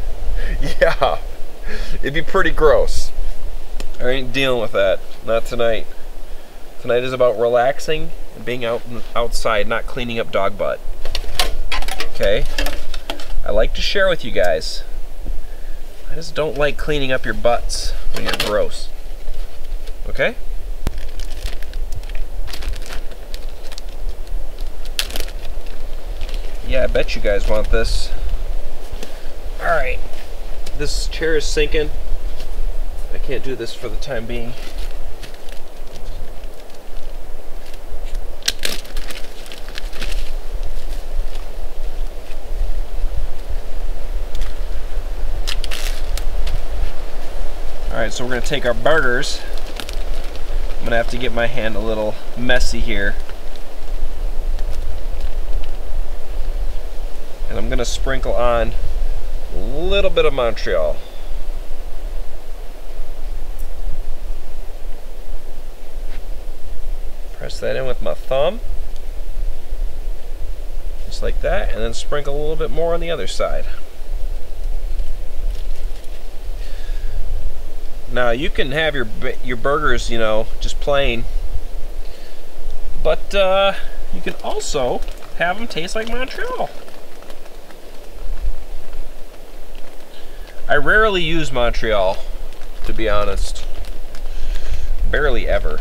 Yeah. It'd be pretty gross. I ain't dealing with that. Not tonight. Tonight is about relaxing and being outside, not cleaning up dog butt. Okay? I like to share with you guys. I just don't like cleaning up your butts when you're gross. Okay? Yeah, I bet you guys want this. Alright. This chair is sinking. I can't do this for the time being. Alright, so we're going to take our burgers. I'm going to have to get my hand a little messy here. And I'm going to sprinkle on a little bit of Montreal. Press that in with my thumb. Just like that. And then sprinkle a little bit more on the other side. Now you can have your burgers, you know, just plain, but you can also have them taste like Montreal. I rarely use Montreal, to be honest. Barely ever.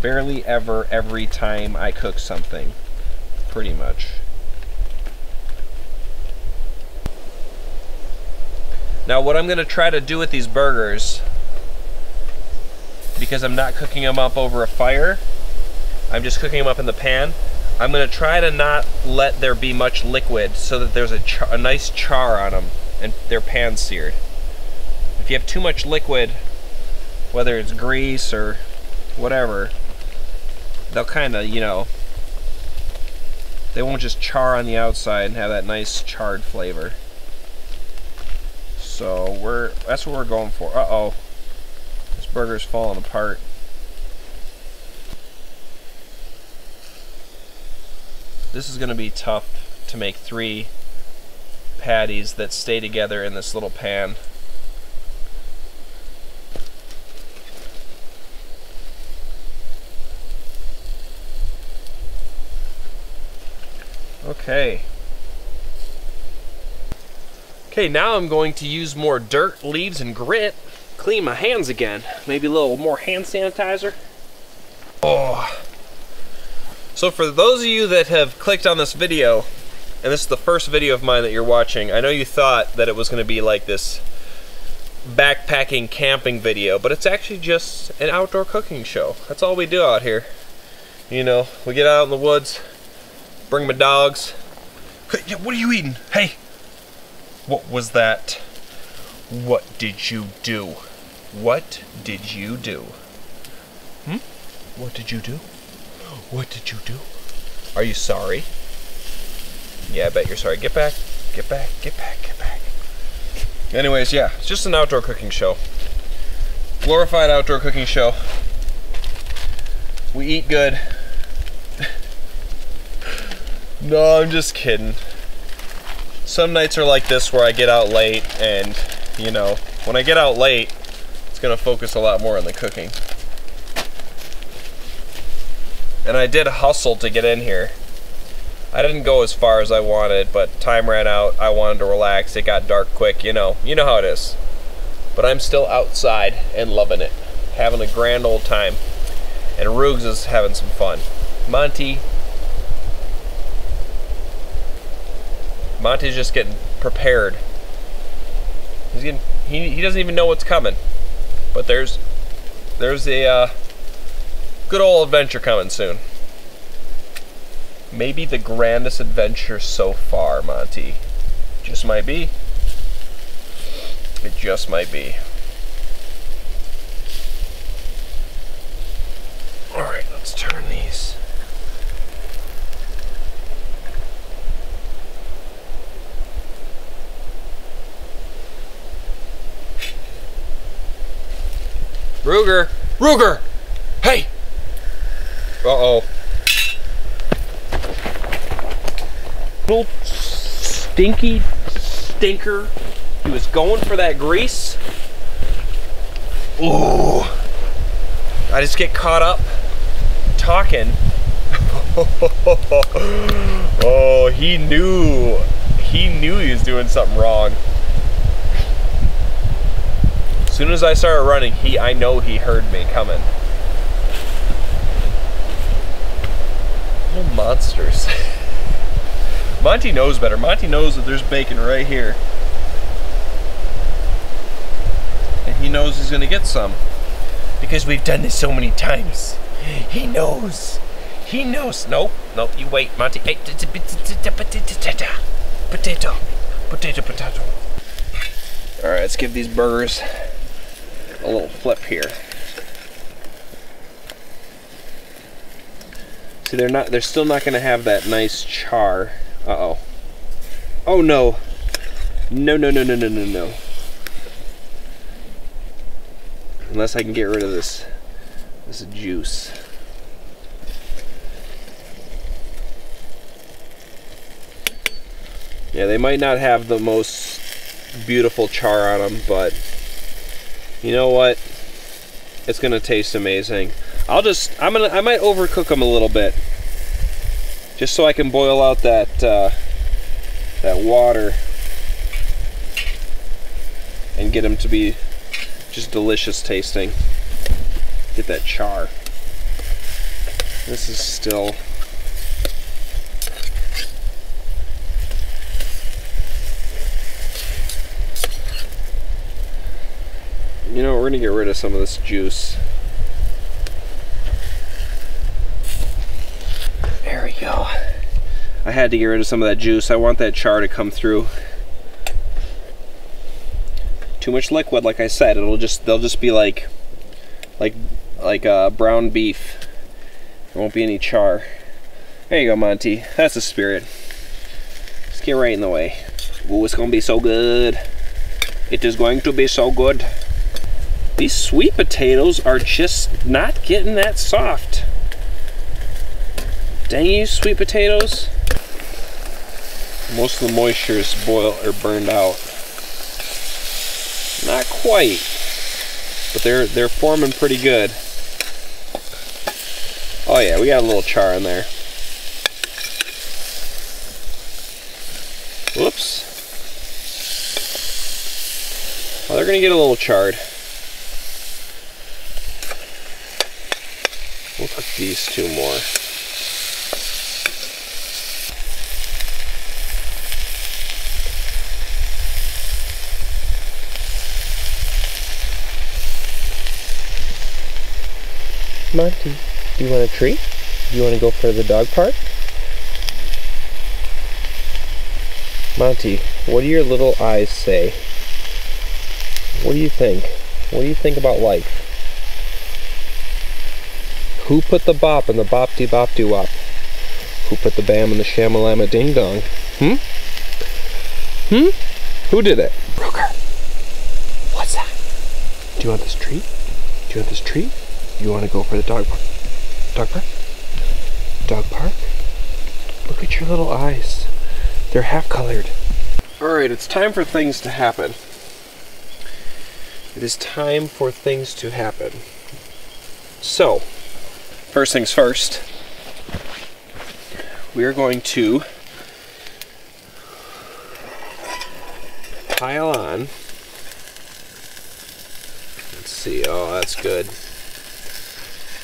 Barely ever every time I cook something, pretty much. Now what I'm going to try to do with these burgers, because I'm not cooking them up over a fire, I'm just cooking them up in the pan, I'm going to try to not let there be much liquid so that there's a nice char on them and they're pan seared. If you have too much liquid, whether it's grease or whatever, they'll kind of, you know, they won't just char on the outside and have that nice charred flavor. So that's what we're going for. Uh-oh. This burger's falling apart. This is going to be tough to make 3 patties that stay together in this little pan. Okay. Okay, now I'm going to use more dirt, leaves, and grit. Clean my hands again. Maybe a little more hand sanitizer. Oh. So for those of you that have clicked on this video, and this is the first video of mine that you're watching, I know you thought that it was going to be like this backpacking camping video, but it's actually just an outdoor cooking show. That's all we do out here. You know, we get out in the woods, bring my dogs. Hey, what are you eating? Hey! What was that? What did you do? What did you do? What did you do? What did you do? Are you sorry? Yeah, I bet you're sorry. Get back. Get back. Get back. Get back. Anyways, yeah, it's just an outdoor cooking show. Glorified outdoor cooking show. We eat good. No, I'm just kidding. Some nights are like this where I get out late, and, you know, when I get out late, it's gonna focus a lot more on the cooking. And I did hustle to get in here. I didn't go as far as I wanted, but time ran out. I wanted to relax. It got dark quick, you know how it is. But I'm still outside and loving it, having a grand old time. And Roogs is having some fun. Monty's just getting prepared. He doesn't even know what's coming. But there's a good old adventure coming soon. Maybe the grandest adventure so far, Monty. Just might be. It just might be. Alright, let's turn these. Ruger! Ruger! Hey! Uh-oh. Little stinky stinker. He was going for that grease. Ooh. I just get caught up talking. Oh, he knew he was doing something wrong. As soon as I started running, I know he heard me coming. Little monsters. Monty knows better. Monty knows that there's bacon right here. And he knows he's gonna get some. Because we've done this so many times. He knows. He knows. Nope. Nope. You wait, Monty. Hey, potato. Potato. Alright, let's give these burgers a little flip here. See, they're still not gonna have that nice char. Uh-oh. Oh no. No. Unless I can get rid of this juice. Yeah, they might not have the most beautiful char on them, but you know what? It's gonna taste amazing. I might overcook them a little bit, just so I can boil out that water and get them to be just delicious tasting. Get that char. This is still. You know, we're gonna get rid of some of this juice. There we go. I had to get rid of some of that juice. I want that char to come through. Too much liquid, like I said, they'll just be like brown beef. There won't be any char. There you go, Monty. That's the spirit. Let's get right in the way. Ooh, it's gonna be so good. It is going to be so good. These sweet potatoes are just not getting that soft. Dang you, sweet potatoes. Most of the moisture is burned out. Not quite, but they're forming pretty good. Oh yeah, we got a little char in there. Whoops. Well, they're gonna get a little charred. We'll cook these two more. Monty, do you want a treat? Do you want to go for the dog park? Monty, what do your little eyes say? What do you think? What do you think about life? Who put the bop in the bop-de-bop-de-wop? Who put the bam in the shamalama ding-dong? Who did it? Ruger. What's that? Do you want this treat? Do you want this treat? You want to go for the dog park? Dog park? Dog park? Look at your little eyes. They're half-colored. Alright, it's time for things to happen. It is time for things to happen. So, first things first, we are going to pile on. Let's see, oh, that's good.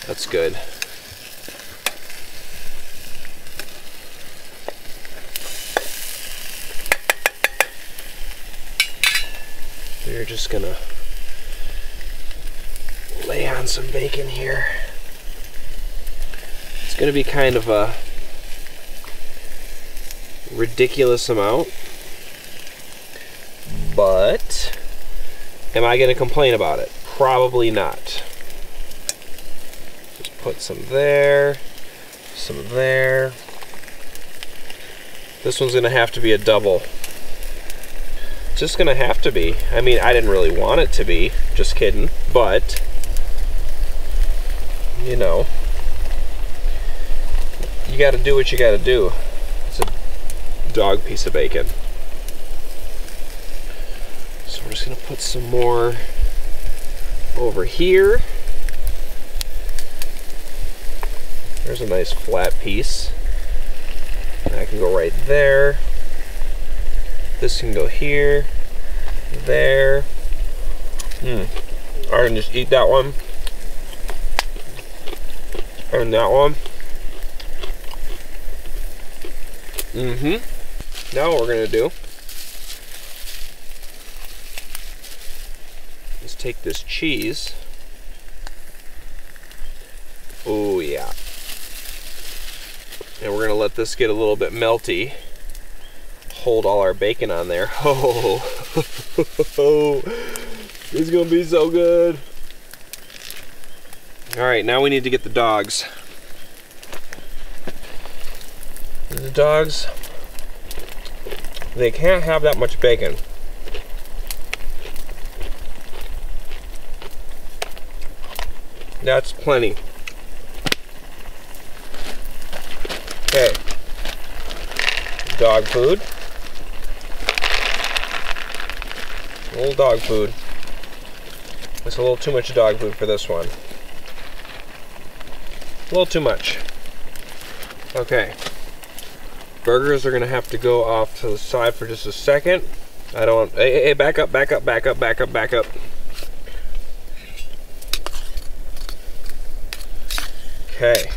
That's good. We're just gonna lay on some bacon here. It's gonna be kind of a ridiculous amount, but am I gonna complain about it? Probably not. Just put some there, some there. This one's gonna have to be a double. Just gonna have to be. I mean, I didn't really want it to be, just kidding, but you know, you gotta do what you gotta do. It's a dog piece of bacon. So we're just gonna put some more over here. There's a nice flat piece. That can go right there. This can go here, there. I can just eat that one. And that one. Now what we're gonna do is take this cheese. Oh yeah. And we're gonna let this get a little bit melty. Hold all our bacon on there. Oh, it's gonna be so good. All right, now we need to get the dogs. The dogs, they can't have that much bacon. That's plenty. Okay, dog food. A little dog food. It's a little too much dog food for this one. A little too much. Okay. Burgers are gonna have to go off to the side for just a second. I don't. Hey, back up, back up, back up, back up, back up. Okay.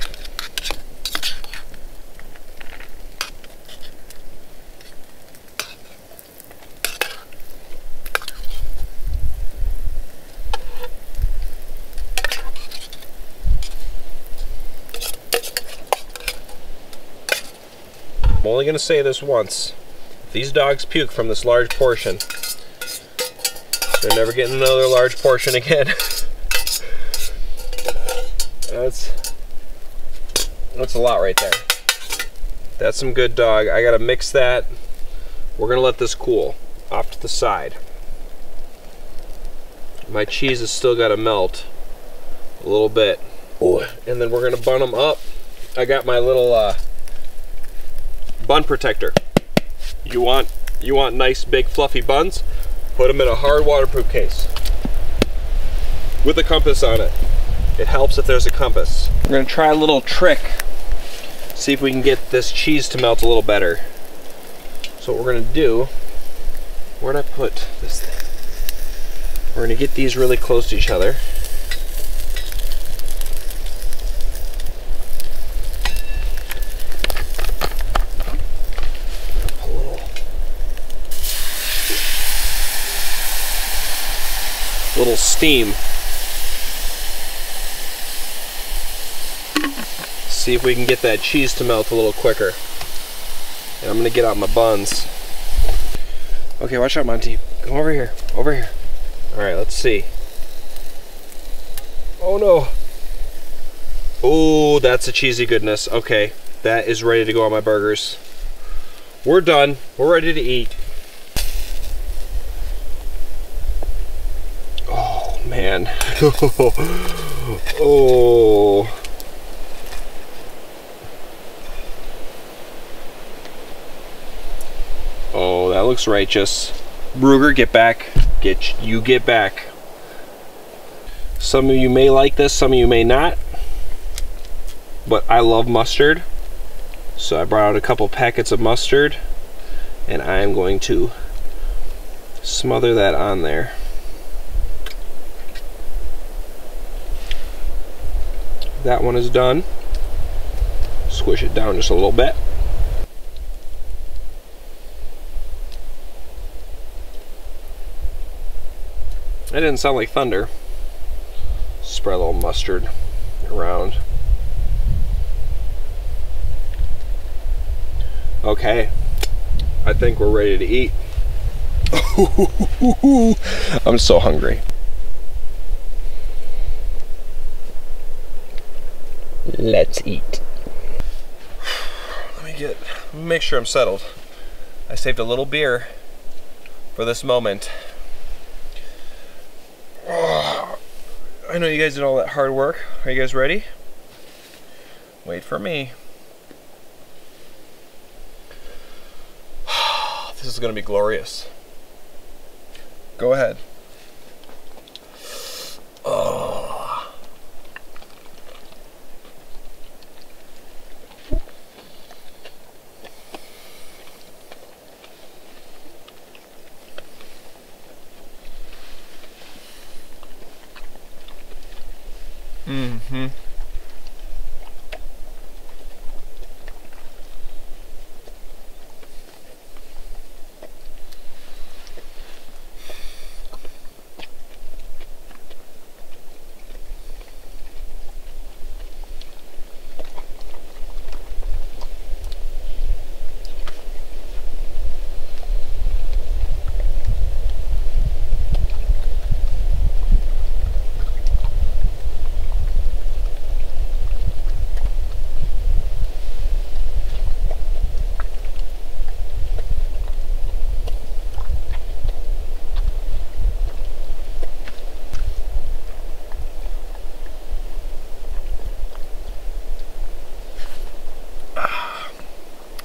I'm only going to say this once. If these dogs puke from this large portion, they're never getting another large portion again. That's a lot right there. That's some good dog. I got to mix that. We're going to let this cool off to the side. My cheese has still got to melt a little bit. And then we're going to bun them up. I got my little bun protector. You want nice big fluffy buns? Put them in a hard waterproof case with a compass on it. It helps if there's a compass. We're gonna try a little trick. See if we can get this cheese to melt a little better. So what we're gonna do, where'd I put this thing? We're gonna get these really close to each other. Little steam. see if we can get that cheese to melt a little quicker. And I'm gonna get out my buns. Okay, watch out, Monty. Come over here, over here. All right, let's see. Oh no. Oh, that's a cheesy goodness. Okay, that is ready to go on my burgers. We're done, we're ready to eat. Oh man. Oh. Oh, that looks righteous. Ruger, get back. Get back. Some of you may like this, some of you may not. But I love mustard. So I brought out a couple packets of mustard. And I am going to smother that on there. That one is done. Squish it down just a little bit. That didn't sound like thunder. Spread a little mustard around. Okay, I think we're ready to eat. I'm so hungry. Let's eat. Let me make sure I'm settled. I saved a little beer for this moment. Oh, I know you guys did all that hard work. Are you guys ready? Wait for me. This is gonna be glorious. Go ahead. Oh. Mm-hmm.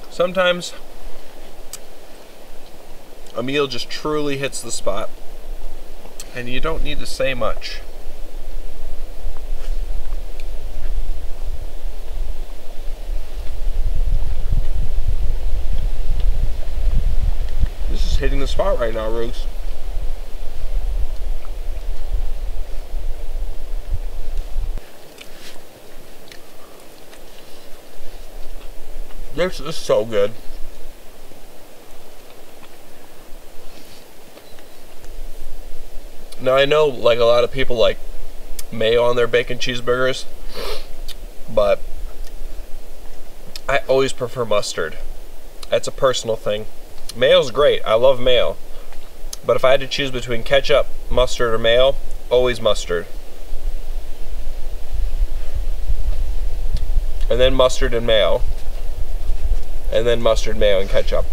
Sometimes a meal just truly hits the spot and you don't need to say much. This is hitting the spot right now, Roogs. This is so good. Now I know like a lot of people like mayo on their bacon cheeseburgers, but I always prefer mustard. That's a personal thing. Mayo's great, I love mayo. But if I had to choose between ketchup, mustard, or mayo, always mustard. And then mustard and mayo. And then mustard, mayo, and ketchup.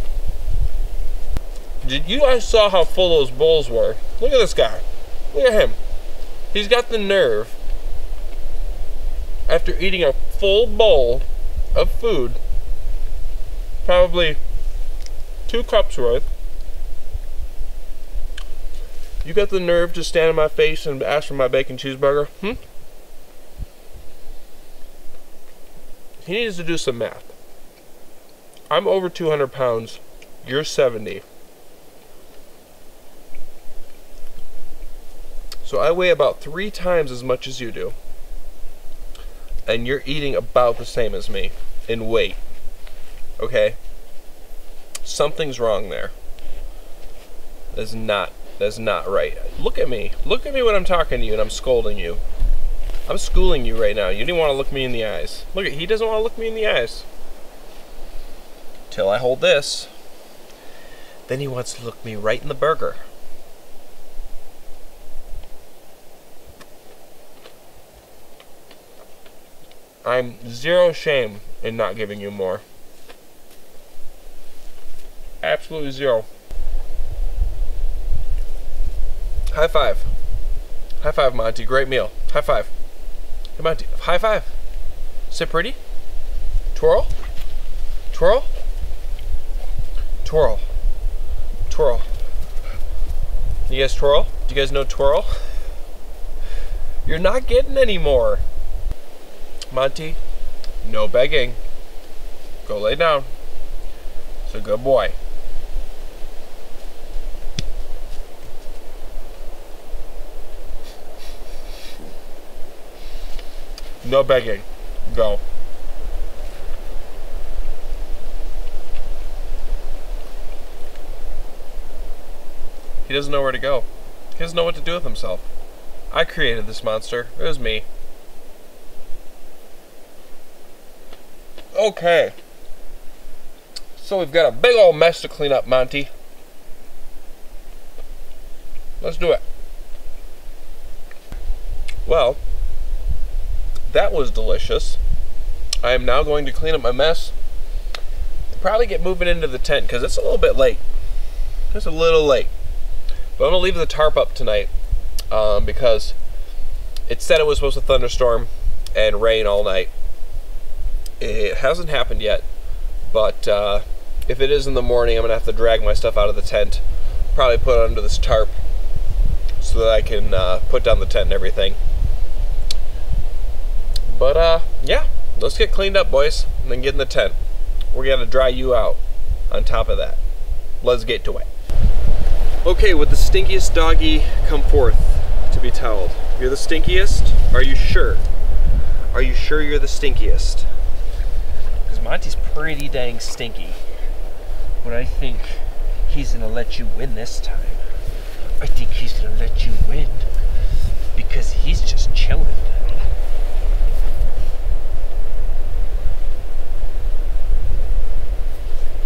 Did you guys saw how full those bowls were? Look at this guy. Look at him. He's got the nerve, after eating a full bowl of food, probably 2 cups worth, you got the nerve to stand in my face and ask for my bacon cheeseburger? He needs to do some math. I'm over 200 pounds. You're 70. So I weigh about 3 times as much as you do. And you're eating about the same as me in weight. Okay? Something's wrong there. That's not right. Look at me. Look at me when I'm talking to you and I'm scolding you. I'm schooling you right now. You didn't want to look me in the eyes. Look, he doesn't want to look me in the eyes. Till I hold this. Then he wants to look me right in the burger. I'm zero shame in not giving you more. Absolutely zero. High five. High five, Monty. Great meal. High five. Hey, Monty. High five. Sit pretty. Twirl. Twirl. Twirl. Twirl. You guys twirl? Do you guys know twirl? You're not getting any more. Monty, no begging. Go lay down. It's a good boy. No begging. Go. He doesn't know where to go. He doesn't know what to do with himself. I created this monster. It was me. Okay. So we've got a big old mess to clean up, Monty. Let's do it. Well, that was delicious. I am now going to clean up my mess. Probably get moving into the tent because it's a little bit late. It's a little late. But I'm going to leave the tarp up tonight because it said it was supposed to thunderstorm and rain all night. It hasn't happened yet, but if it is in the morning, I'm going to have to drag my stuff out of the tent, probably put it under this tarp so that I can put down the tent and everything. But yeah, let's get cleaned up, boys, and then get in the tent. We're going to dry you out on top of that. Let's get to it. Okay, would the stinkiest doggy come forth to be toweled? You're the stinkiest? Are you sure? Are you sure you're the stinkiest? Because Monty's pretty dang stinky. But I think he's gonna let you win this time. I think he's gonna let you win because he's just chilling.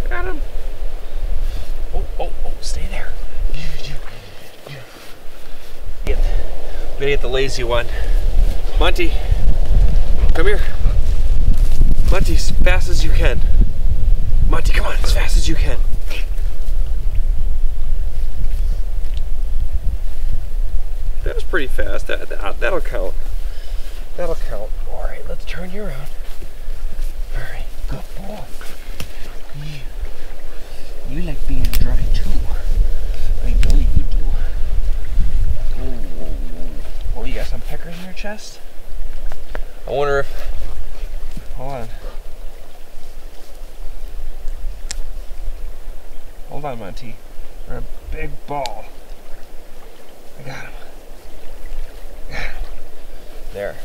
Got him. Oh, stay there. We gotta get the lazy one. Monty, come here. Monty, as fast as you can. Monty, come on, as fast as you can. That was pretty fast. That'll count. That'll count. All right, let's turn you around. All right, good boy. You like being dry too. I know you do. Oh, you got some peckers in your chest? I wonder if... Hold on. Hold on, Monty. You're a big ball. I got him. There.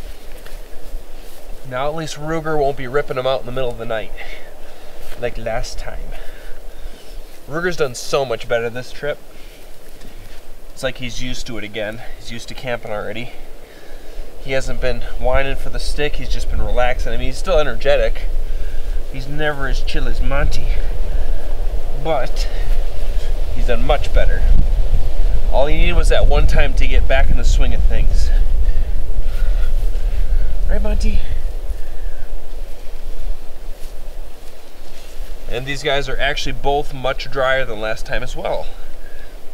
Now at least Ruger won't be ripping them out in the middle of the night. Like last time. Ruger's done so much better this trip. It's like he's used to it again. He's used to camping already. He hasn't been whining for the stick, he's just been relaxing. I mean, he's still energetic. He's never as chill as Monty. But he's done much better. All he needed was that one time to get back in the swing of things. Right, Monty? And these guys are actually both much drier than last time as well,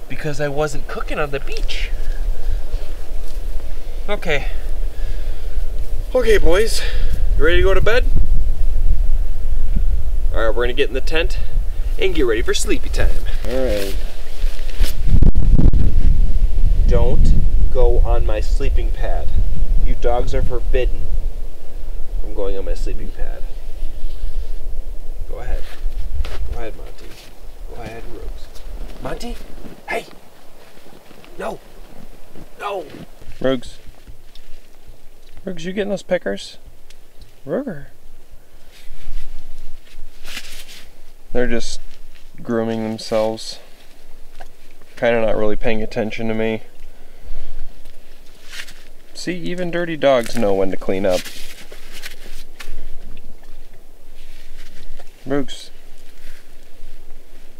because I wasn't cooking on the beach. Okay. Okay, boys. You ready to go to bed? Alright, we're gonna get in the tent and get ready for sleepy time. Alright. Don't go on my sleeping pad. You dogs are forbidden from going on my sleeping pad. Go ahead. Go ahead, Monty. Go ahead, Rose. Monty? Hey! No! No! Rugs. Rugs, you getting those peckers? Ruger. They're just grooming themselves. Kind of not really paying attention to me. See, even dirty dogs know when to clean up. Brooks,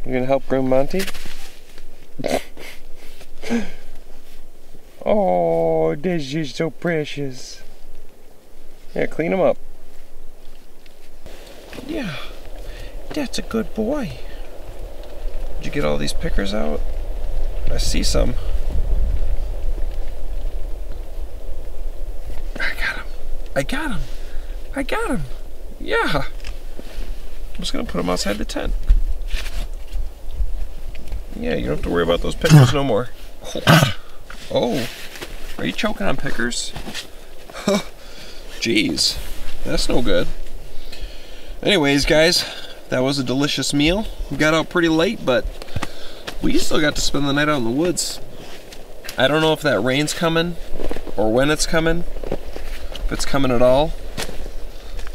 you gonna help groom Monty? Oh, this is so precious. Yeah, clean him up. Yeah, that's a good boy. Did you get all these pickers out? I see some. I got him. I got him. I got him. Yeah. I'm just gonna put him outside the tent. Yeah, you don't have to worry about those pickers no more. Oh, are you choking on pickers? Jeez, that's no good. Anyways, guys, that was a delicious meal. We got out pretty late, but we still got to spend the night out in the woods. I don't know if that rain's coming or when it's coming, if it's coming at all,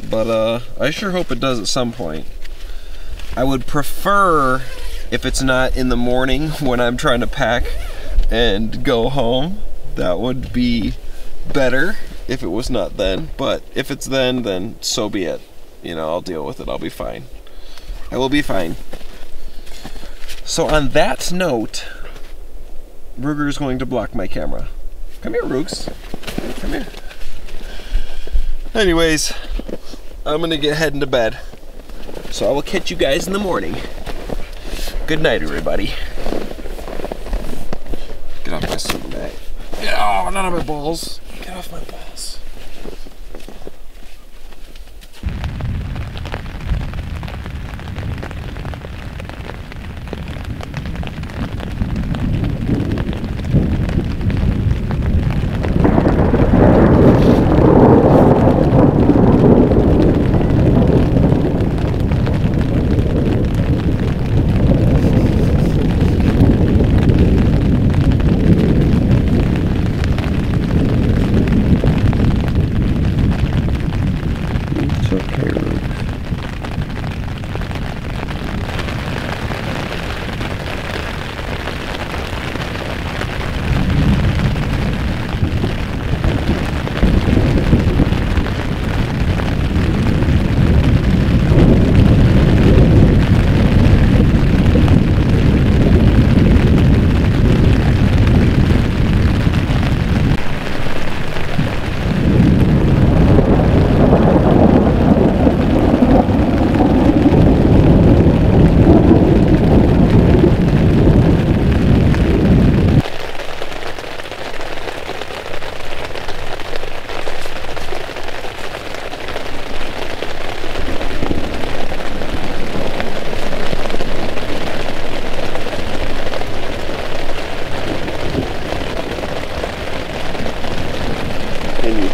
but I sure hope it does at some point. I would prefer if it's not in the morning when I'm trying to pack and go home. That would be better if it was not then, but if it's then so be it. You know, I'll deal with it. I'll be fine. I will be fine. So on that note, Ruger's going to block my camera. Come here, Rooks. Come here. Anyways, I'm gonna get heading to bed. So I will catch you guys in the morning. Good night, everybody. Get off my sleeping bag. Oh, not on my balls. Get off my balls.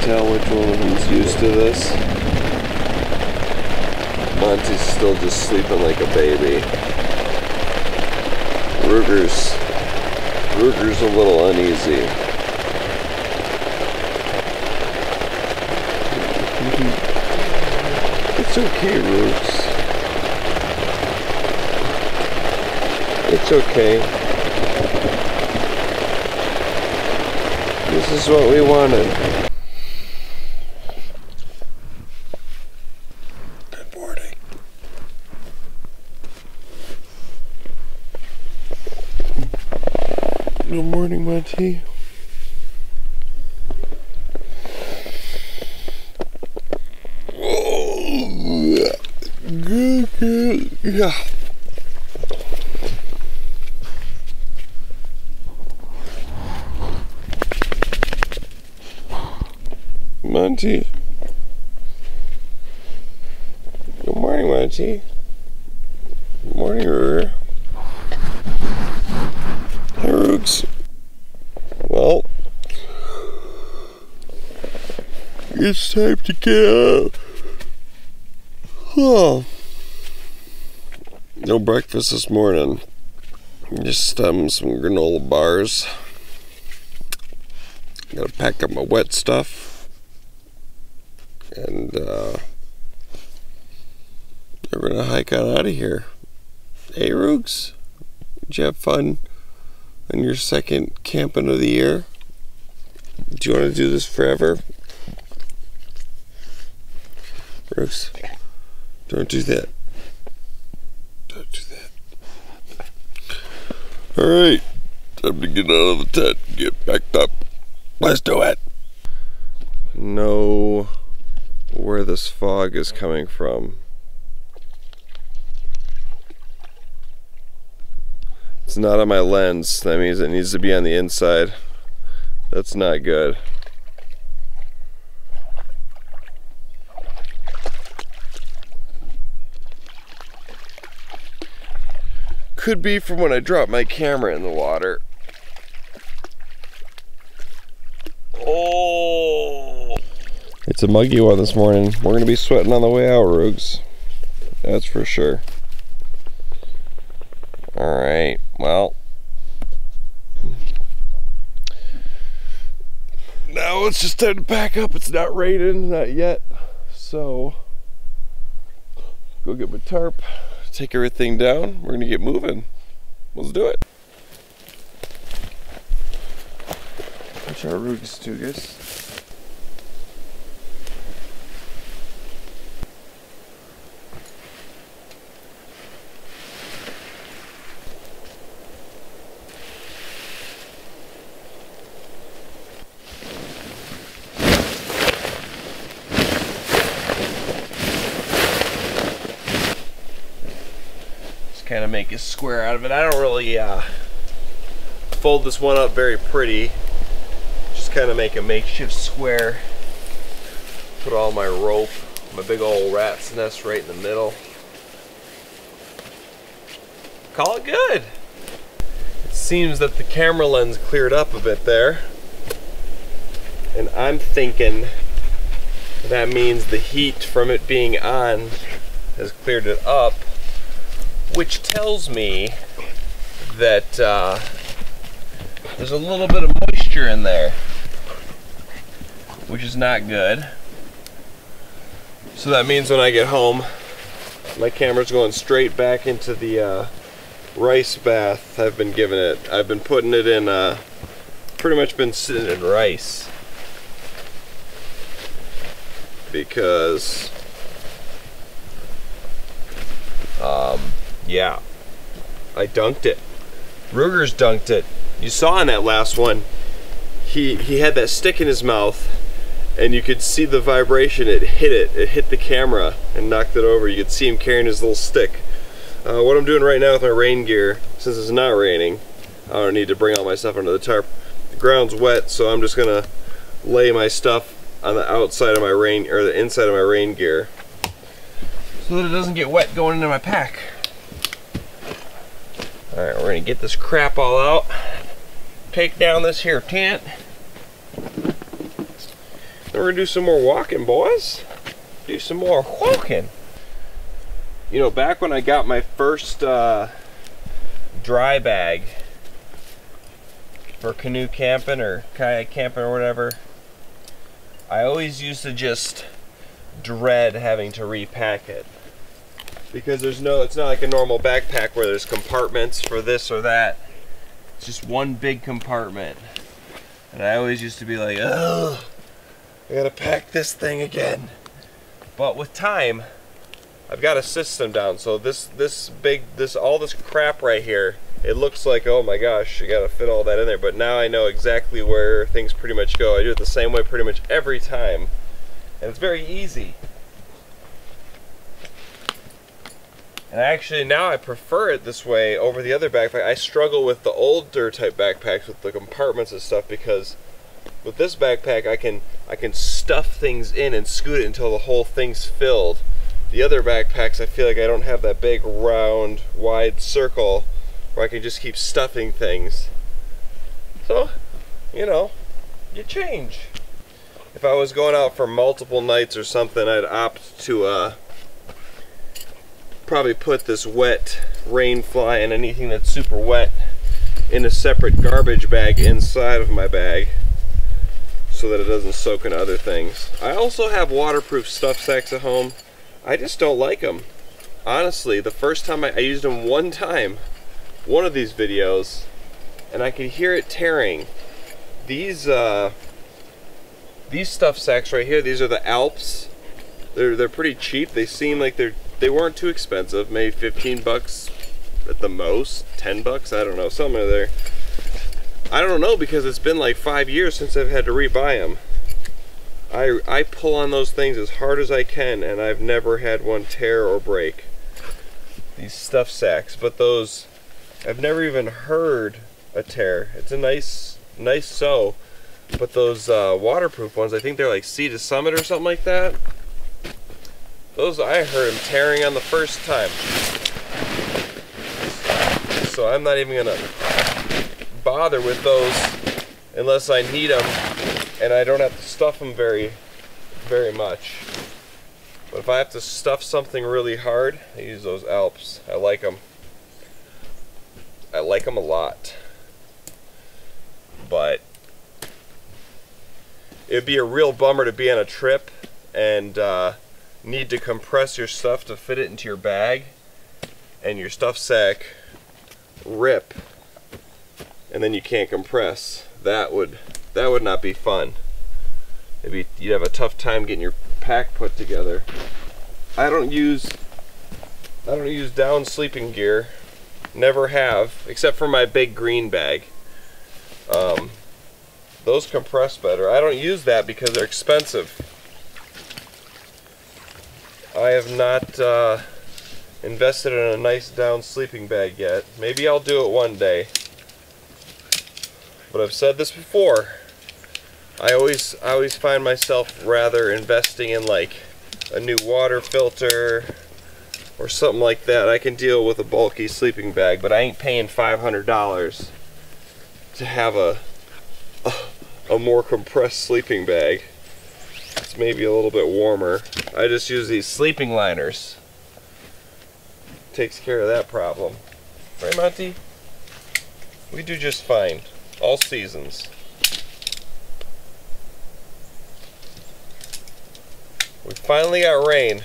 Tell which one of them's used to this. Monty's still just sleeping like a baby. Ruger's a little uneasy. It's okay, Rooks. It's okay. This is what we wanted. Good morning, Monty. Oh, good. Yeah. Monty. Good morning, Monty. Good morning, Ruger. Hi, Rooks. Well, it's time to get up. Oh. No breakfast this morning. Just some granola bars. Gotta pack up my wet stuff. And we're gonna hike on out of here. Hey, Rooks. Did you have fun on your second camping of the year? Do you want to do this forever? Brooks, don't do that. Don't do that. Alright, time to get out of the tent and get backed up. Let's do it. Know where this fog is coming from. It's not on my lens. That means it needs to be on the inside. That's not good. Could be from when I dropped my camera in the water. Oh! It's a muggy one this morning. We're gonna be sweating on the way out, Roogs. That's for sure. Alright, well. Now it's just time to pack up. It's not raining, not yet. So, go get my tarp, take everything down. We're gonna get moving. Let's do it. Watch our Roogs too, guys. Kind of make a square out of it. I don't really fold this one up very pretty. Just kind of make a makeshift square. Put all my rope, my big old rat's nest right in the middle. Call it good. It seems that the camera lens cleared up a bit there. And I'm thinking that means the heat from it being on has cleared it up, which tells me that there's a little bit of moisture in there, which is not good. So that means when I get home, my camera's going straight back into the rice bath I've been giving it. I've been putting it in, pretty much been sitting in rice, because yeah, I dunked it. Ruger's dunked it. You saw in that last one, he had that stick in his mouth, and you could see the vibration. It hit the camera and knocked it over. You could see him carrying his little stick. What I'm doing right now with my rain gear, since it's not raining, I don't need to bring all my stuff under the tarp. The ground's wet, so I'm just gonna lay my stuff on the outside of my rain, or the inside of my rain gear, so that it doesn't get wet going into my pack. Alright, we're gonna get this crap all out, take down this here tent, then we're gonna do some more walking, boys. Do some more walking. You know, back when I got my first dry bag for canoe camping or kayak camping or whatever, I always used to just dread having to repack it, because it's not like a normal backpack where there's compartments for this or that. It's just one big compartment, and I always used to be like, ugh, I gotta pack this thing again. But with time, I've got a system down. So all this crap right here, it looks like, oh my gosh, you gotta fit all that in there. But now I know exactly where things pretty much go. I do it the same way pretty much every time, and it's very easy. And actually now I prefer it this way over the other backpack. I struggle with the older type backpacks with the compartments and stuff, because with this backpack I can stuff things in and scoot it until the whole thing's filled. The other backpacks, I feel like I don't have that big round wide circle where I can just keep stuffing things. So, you know, you change. If I was going out for multiple nights or something, I'd opt to probably put this wet rain fly and anything that's super wet in a separate garbage bag inside of my bag, so that it doesn't soak into other things. I also have waterproof stuff sacks at home. I just don't like them. Honestly, the first time I used them one time, one of these videos, and I could hear it tearing. These These stuff sacks right here, these are the Alps. They're pretty cheap. They seem like they weren't too expensive. Maybe 15 bucks at the most, 10 bucks, I don't know, somewhere there. I don't know because it's been like 5 years since I've had to rebuy them. I pull on those things as hard as I can and I've never had one tear or break. These stuff sacks, but those, I've never even heard a tear. It's a nice sew, but those waterproof ones, I think they're like Sea to Summit or something like that. Those, I heard them tearing on the first time. So I'm not even gonna bother with those unless I need them and I don't have to stuff them very much. But if I have to stuff something really hard, I use those Alps. I like them. I like them a lot. But it'd be a real bummer to be on a trip and need to compress your stuff to fit it into your bag and your stuff sack rip and then you can't compress. That would not be fun. You'd have a tough time getting your pack put together. I don't use down sleeping gear. Never have, except for my big green bag. Those compress better. I don't use that because they're expensive. I have not invested in a nice down sleeping bag yet. Maybe I'll do it one day. But I've said this before. I always find myself rather investing in like a new water filter or something like that. I can deal with a bulky sleeping bag, but I ain't paying $500 to have a more compressed sleeping bag. It's maybe a little bit warmer. I just use these sleeping liners. Takes care of that problem. Right, Monty? We do just fine. All seasons. We finally got rain.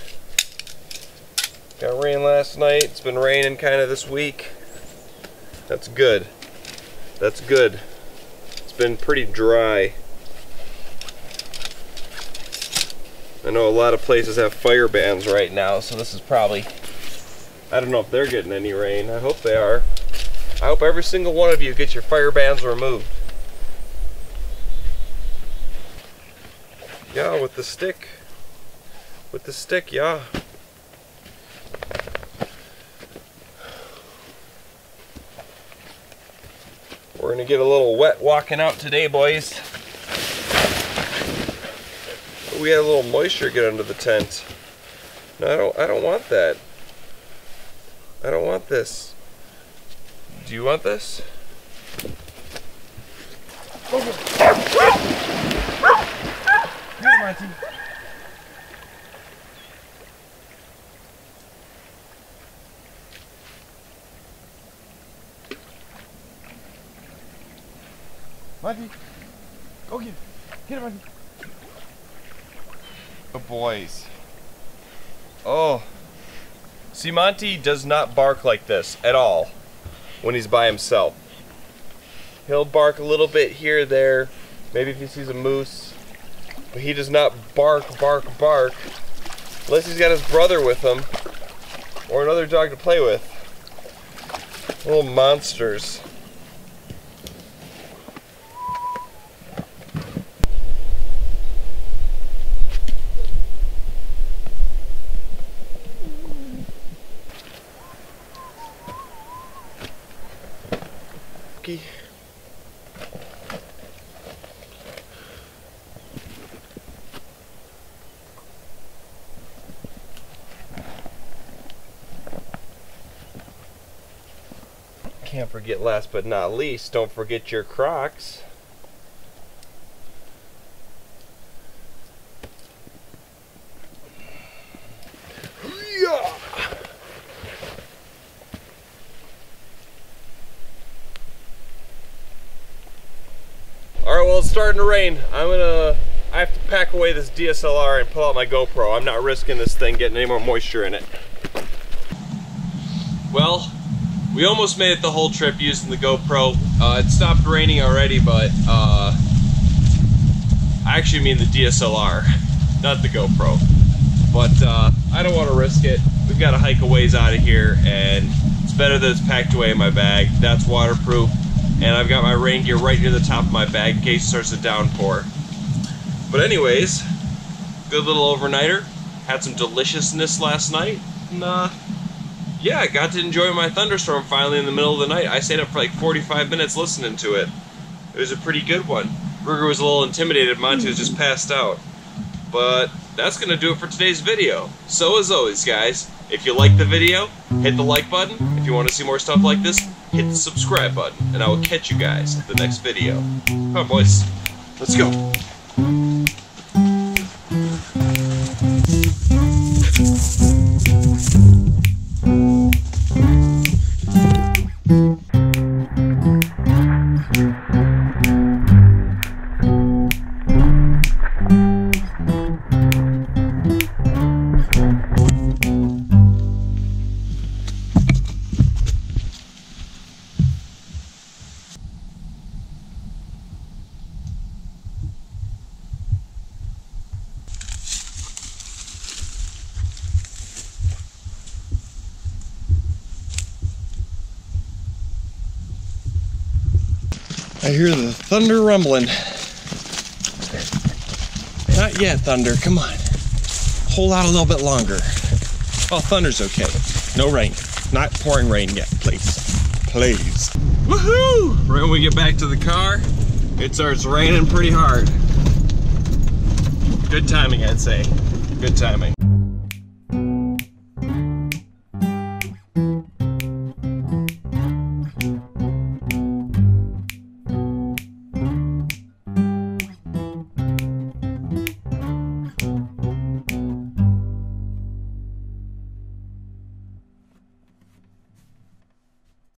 Got rain last night. It's been raining kind of this week. That's good. That's good. It's been pretty dry. I know a lot of places have fire bans right now, so this is probably, I don't know if they're getting any rain. I hope they are. I hope every single one of you gets your fire bans removed. Yeah, with the stick. With the stick, yeah. We're gonna get a little wet walking out today, boys. We had a little moisture get under the tent. No, I don't want that. I don't want this. Do you want this? Come here, Monty. Monty, go get it, Monty. Good boys. Oh. See, Monty does not bark like this at all when he's by himself. He'll bark a little bit here or there, maybe if he sees a moose, but he does not bark unless he's got his brother with him or another dog to play with. Little monsters. Can't forget, last but not least, don't forget your Crocs. Yeah. Alright, well, it's starting to rain. I have to pack away this DSLR and pull out my GoPro. I'm not risking this thing getting any more moisture in it. Well, we almost made it the whole trip using the GoPro. It stopped raining already, but I actually mean the DSLR, not the GoPro. But I don't want to risk it. We've got to hike a ways out of here, and it's better that it's packed away in my bag. That's waterproof, and I've got my rain gear right near the top of my bag in case it starts to downpour. But anyways, good little overnighter. Had some deliciousness last night, and yeah, I got to enjoy my thunderstorm finally in the middle of the night. I stayed up for like 45 minutes listening to it. It was a pretty good one. Ruger was a little intimidated. Monty was just passed out. But that's going to do it for today's video. So as always, guys, if you like the video, hit the like button. If you want to see more stuff like this, hit the subscribe button. And I will catch you guys in the next video. Come on, boys. Let's go. I hear the thunder rumbling. Not yet, thunder, come on. Hold out a little bit longer. Oh, thunder's okay. No rain. Not pouring rain yet, please. Please. Woohoo! Right when we get back to the car, it starts raining pretty hard. Good timing, I'd say. Good timing.